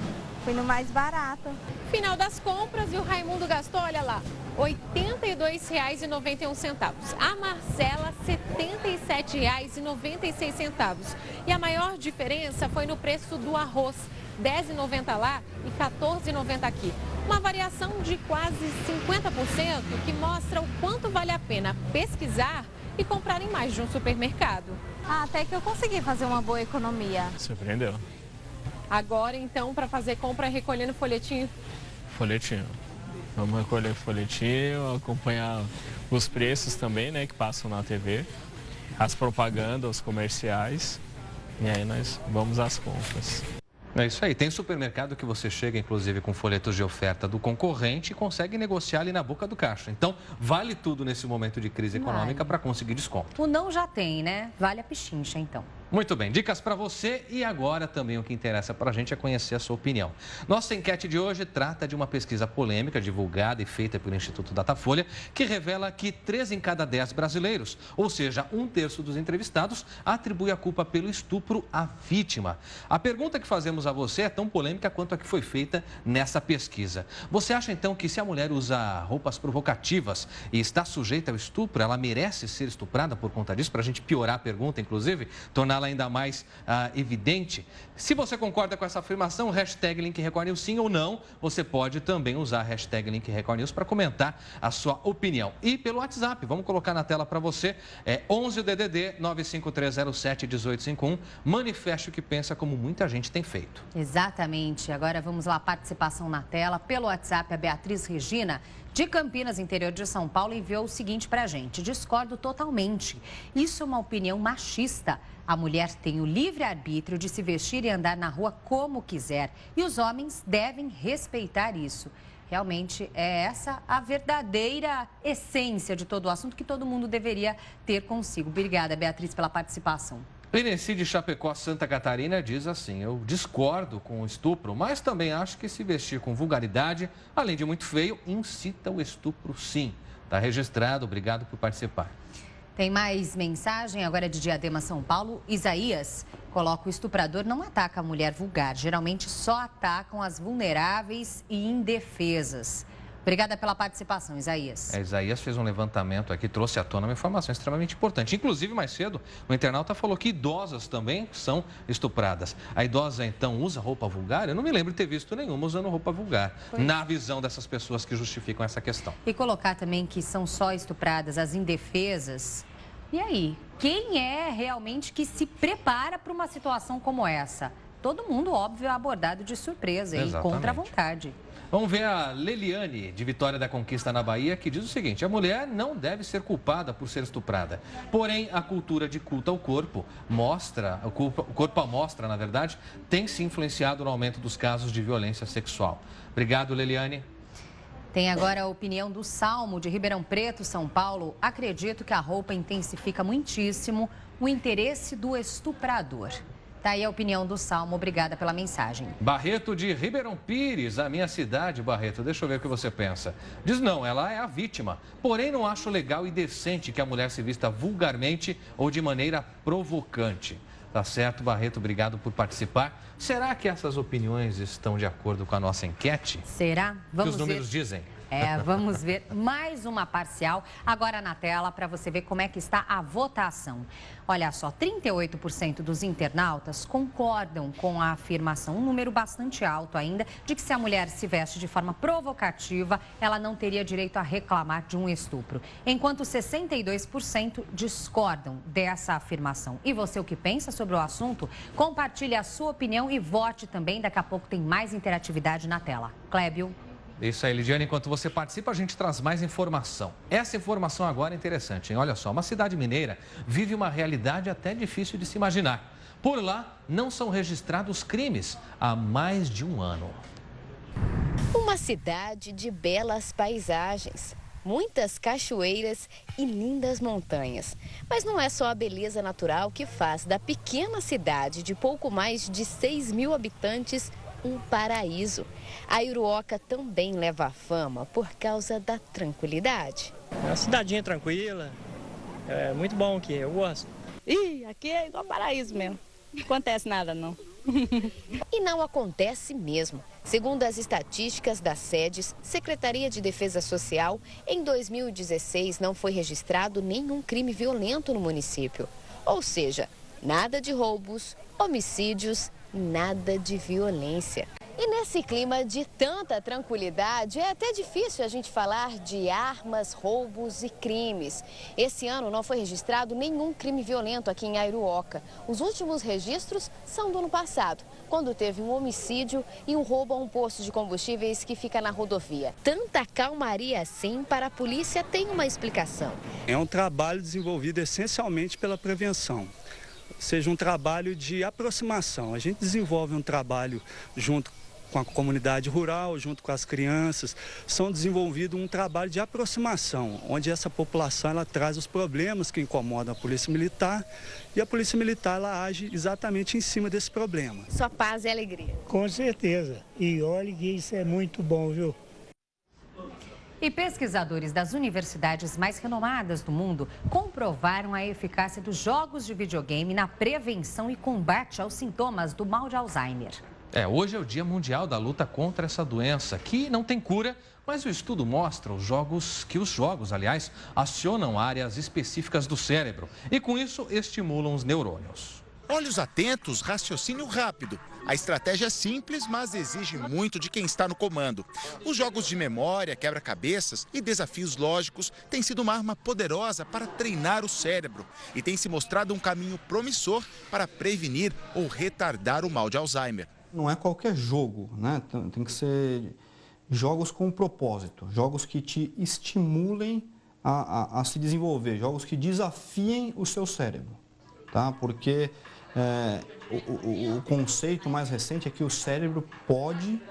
fui no mais barato. Final das compras e o Raimundo gastou, olha lá, R$ 82,91. A Marcela, R$ 77,96. E a maior diferença foi no preço do arroz, R$ 10,90 lá e R$ 14,90 aqui. Uma variação de quase 50% que mostra o quanto vale a pena pesquisar e comprar em mais de um supermercado. Até que eu consegui fazer uma boa economia. Surpreendeu. Agora, então, para fazer compra, recolhendo folhetinho? Folhetinho. Vamos recolher folhetinho, acompanhar os preços também, né, que passam na TV, as propagandas, os comerciais, e aí nós vamos às compras. É isso aí. Tem supermercado que você chega, inclusive, com folhetos de oferta do concorrente e consegue negociar ali na boca do caixa. Então, vale tudo nesse momento de crise econômica para conseguir desconto. O não já tem, né? Vale a pichincha, então. Muito bem, dicas para você e agora também o que interessa para a gente é conhecer a sua opinião. Nossa enquete de hoje trata de uma pesquisa polêmica divulgada e feita pelo Instituto Datafolha que revela que 3 em cada 10 brasileiros, ou seja, 1/3 dos entrevistados, atribui a culpa pelo estupro à vítima. A pergunta que fazemos a você é tão polêmica quanto a que foi feita nessa pesquisa. Você acha então que se a mulher usa roupas provocativas e está sujeita ao estupro, ela merece ser estuprada por conta disso? Para a gente piorar a pergunta, inclusive, torná-la ainda mais evidente. Se você concorda com essa afirmação, hashtag Link Record News sim ou não, você pode também usar a hashtag Link Record News para comentar a sua opinião. E pelo WhatsApp, vamos colocar na tela para você, 11 DDD 953071851, manifeste o que pensa, como muita gente tem feito. Exatamente. Agora vamos lá, participação na tela. Pelo WhatsApp, a Beatriz Regina, de Campinas, interior de São Paulo, enviou o seguinte pra gente: discordo totalmente. Isso é uma opinião machista. A mulher tem o livre-arbítrio de se vestir e andar na rua como quiser. E os homens devem respeitar isso. Realmente é essa a verdadeira essência de todo o assunto que todo mundo deveria ter consigo. Obrigada, Beatriz, pela participação. Ineci de Chapecó, Santa Catarina, diz assim: eu discordo com o estupro, mas também acho que se vestir com vulgaridade, além de muito feio, incita o estupro sim. Está registrado, obrigado por participar. Tem mais mensagem, agora é de Diadema, São Paulo. Isaías coloca: o estuprador não ataca a mulher vulgar, geralmente só atacam as vulneráveis e indefesas. Obrigada pela participação, Isaías. Isaías fez um levantamento aqui, trouxe à tona uma informação extremamente importante. Inclusive, mais cedo, o internauta falou que idosas também são estupradas. A idosa, então, usa roupa vulgar? Eu não me lembro de ter visto nenhuma usando roupa vulgar, na visão dessas pessoas que justificam essa questão. E colocar também que são só estupradas as indefesas. E aí, quem é realmente que se prepara para uma situação como essa? Todo mundo, óbvio, é abordado de surpresa e contra a vontade. Vamos ver a Leliane, de Vitória da Conquista, na Bahia, que diz o seguinte: a mulher não deve ser culpada por ser estuprada. Porém, a cultura de culto ao corpo o corpo à mostra, na verdade, tem se influenciado no aumento dos casos de violência sexual. Obrigado, Leliane. Tem agora a opinião do Salmo, de Ribeirão Preto, São Paulo. Acredito que a roupa intensifica muitíssimo o interesse do estuprador. Tá aí a opinião do Salmo, obrigada pela mensagem. Barreto, de Ribeirão Pires, a minha cidade, Barreto, deixa eu ver o que você pensa. Diz não, ela é a vítima, porém não acho legal e decente que a mulher se vista vulgarmente ou de maneira provocante. Tá certo, Barreto, obrigado por participar. Será que essas opiniões estão de acordo com a nossa enquete? Será? Vamos ver. O que os números dizem? Vamos ver mais uma parcial agora na tela para você ver como é que está a votação. Olha só, 38% dos internautas concordam com a afirmação, um número bastante alto ainda, de que se a mulher se veste de forma provocativa, ela não teria direito a reclamar de um estupro. Enquanto 62% discordam dessa afirmação. E você, o que pensa sobre o assunto? Compartilhe a sua opinião e vote também. Daqui a pouco tem mais interatividade na tela. Clébio. Isso aí, Lidiane. Enquanto você participa, a gente traz mais informação. Essa informação agora é interessante, hein? Olha só, uma cidade mineira vive uma realidade até difícil de se imaginar. Por lá, não são registrados crimes há mais de um ano. Uma cidade de belas paisagens, muitas cachoeiras e lindas montanhas. Mas não é só a beleza natural que faz da pequena cidade de pouco mais de 6.000 habitantes um paraíso. A Iruoca também leva a fama por causa da tranquilidade. É uma cidadinha tranquila, é muito bom aqui, eu gosto. Ih, aqui é igual paraíso mesmo, não acontece nada não. E não acontece mesmo. Segundo as estatísticas da SEDES, Secretaria de Defesa Social, em 2016 não foi registrado nenhum crime violento no município. Ou seja, nada de roubos, homicídios, nada de violência. E nesse clima de tanta tranquilidade, é até difícil a gente falar de armas, roubos e crimes. Esse ano não foi registrado nenhum crime violento aqui em Airuoca. Os últimos registros são do ano passado, quando teve um homicídio e um roubo a um posto de combustíveis que fica na rodovia. Tanta calmaria assim para a polícia tem uma explicação. É um trabalho desenvolvido essencialmente pela prevenção. Seja um trabalho de aproximação. A gente desenvolve um trabalho junto com a comunidade rural, junto com as crianças, são desenvolvido um trabalho de aproximação, onde essa população ela traz os problemas que incomodam a Polícia Militar e a Polícia Militar ela age exatamente em cima desse problema. Sua paz e alegria. Com certeza. E olha que isso é muito bom, viu? E pesquisadores das universidades mais renomadas do mundo comprovaram a eficácia dos jogos de videogame na prevenção e combate aos sintomas do mal de Alzheimer. Hoje é o Dia Mundial da Luta contra essa doença, que não tem cura, mas o estudo mostra os jogos, acionam áreas específicas do cérebro e, com isso, estimulam os neurônios. Olhos atentos, raciocínio rápido. A estratégia é simples, mas exige muito de quem está no comando. Os jogos de memória, quebra-cabeças e desafios lógicos têm sido uma arma poderosa para treinar o cérebro e tem se mostrado um caminho promissor para prevenir ou retardar o mal de Alzheimer. Não é qualquer jogo, né? Tem que ser jogos com propósito, jogos que te estimulem a se desenvolver, jogos que desafiem o seu cérebro, tá? Porque o conceito mais recente é que o cérebro pode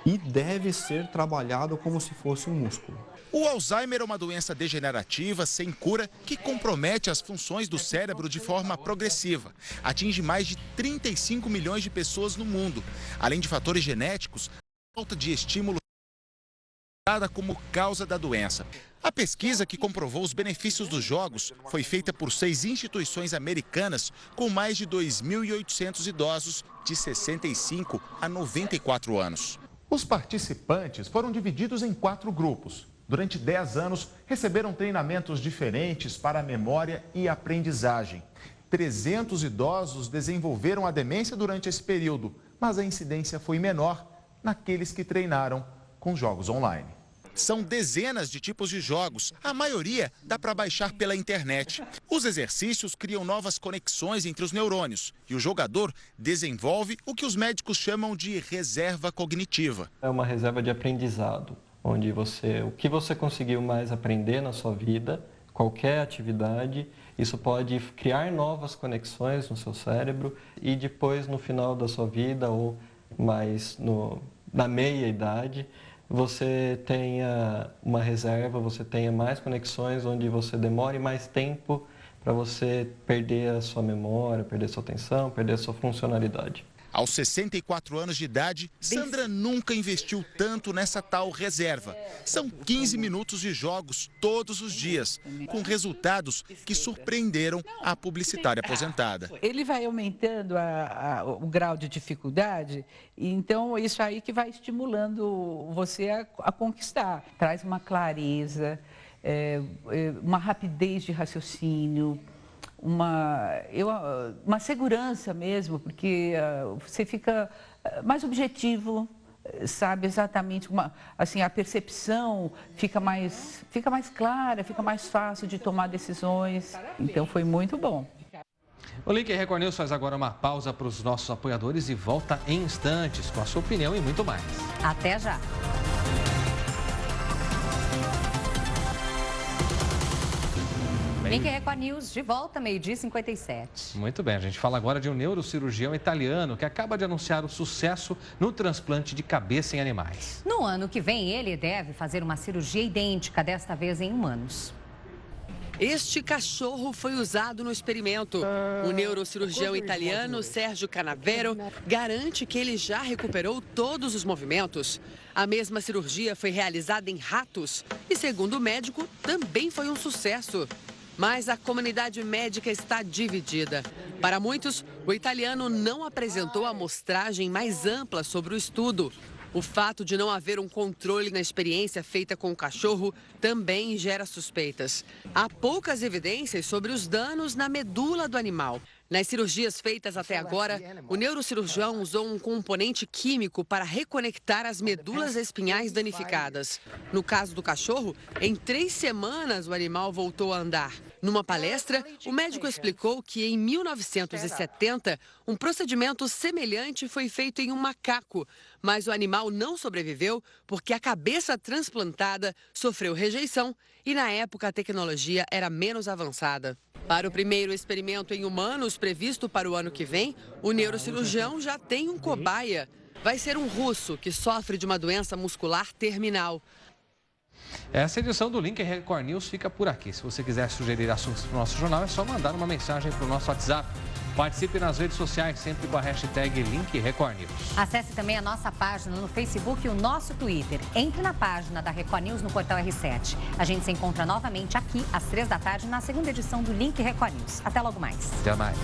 e deve ser trabalhado como se fosse um músculo. O Alzheimer é uma doença degenerativa sem cura que compromete as funções do cérebro de forma progressiva. Atinge mais de 35 milhões de pessoas no mundo. Além de fatores genéticos, a falta de estímulo é dada como causa da doença. A pesquisa que comprovou os benefícios dos jogos foi feita por 6 instituições americanas com mais de 2.800 idosos de 65 a 94 anos. Os participantes foram divididos em 4 grupos. Durante 10 anos, receberam treinamentos diferentes para a memória e aprendizagem. 300 idosos desenvolveram a demência durante esse período, mas a incidência foi menor naqueles que treinaram com jogos online. São dezenas de tipos de jogos, a maioria dá para baixar pela internet. Os exercícios criam novas conexões entre os neurônios e o jogador desenvolve o que os médicos chamam de reserva cognitiva. É uma reserva de aprendizado, onde o que você conseguiu mais aprender na sua vida, qualquer atividade, isso pode criar novas conexões no seu cérebro e depois no final da sua vida ou mais na meia idade, você tenha uma reserva, você tenha mais conexões, onde você demore mais tempo para você perder a sua memória, perder a sua atenção, perder a sua funcionalidade. Aos 64 anos de idade, Sandra nunca investiu tanto nessa tal reserva. São 15 minutos de jogos todos os dias, com resultados que surpreenderam a publicitária aposentada. Ele vai aumentando o grau de dificuldade, então isso aí que vai estimulando você a conquistar. Traz uma clareza, uma rapidez de raciocínio, uma segurança mesmo, porque você fica mais objetivo, sabe exatamente, a percepção fica mais clara, fica mais fácil de tomar decisões. Então foi muito bom. O Link Record News faz agora uma pausa para os nossos apoiadores e volta em instantes com a sua opinião e muito mais. Até já! Link Record News, de volta, 12h57. Muito bem, a gente fala agora de um neurocirurgião italiano que acaba de anunciar o sucesso no transplante de cabeça em animais. No ano que vem, ele deve fazer uma cirurgia idêntica, desta vez em humanos. Este cachorro foi usado no experimento. O neurocirurgião italiano Sergio Canavero garante que ele já recuperou todos os movimentos. A mesma cirurgia foi realizada em ratos e, segundo o médico, também foi um sucesso. Mas a comunidade médica está dividida. Para muitos, o italiano não apresentou a amostragem mais ampla sobre o estudo. O fato de não haver um controle na experiência feita com o cachorro também gera suspeitas. Há poucas evidências sobre os danos na medula do animal. Nas cirurgias feitas até agora, o neurocirurgião usou um componente químico para reconectar as medulas espinhais danificadas. No caso do cachorro, em 3 semanas o animal voltou a andar. Numa palestra, o médico explicou que em 1970, um procedimento semelhante foi feito em um macaco, mas o animal não sobreviveu porque a cabeça transplantada sofreu rejeição e, na época, a tecnologia era menos avançada. Para o primeiro experimento em humanos, previsto para o ano que vem, o neurocirurgião já tem um cobaia. vai ser um russo que sofre de uma doença muscular terminal. Essa edição do Link Record News fica por aqui. Se você quiser sugerir assuntos para o nosso jornal, é só mandar uma mensagem para o nosso WhatsApp. Participe nas redes sociais, sempre com a hashtag Link Record News. Acesse também a nossa página no Facebook e o nosso Twitter. Entre na página da Record News no portal R7. A gente se encontra novamente aqui às 3 da tarde na segunda edição do Link Record News. Até logo mais. Até mais.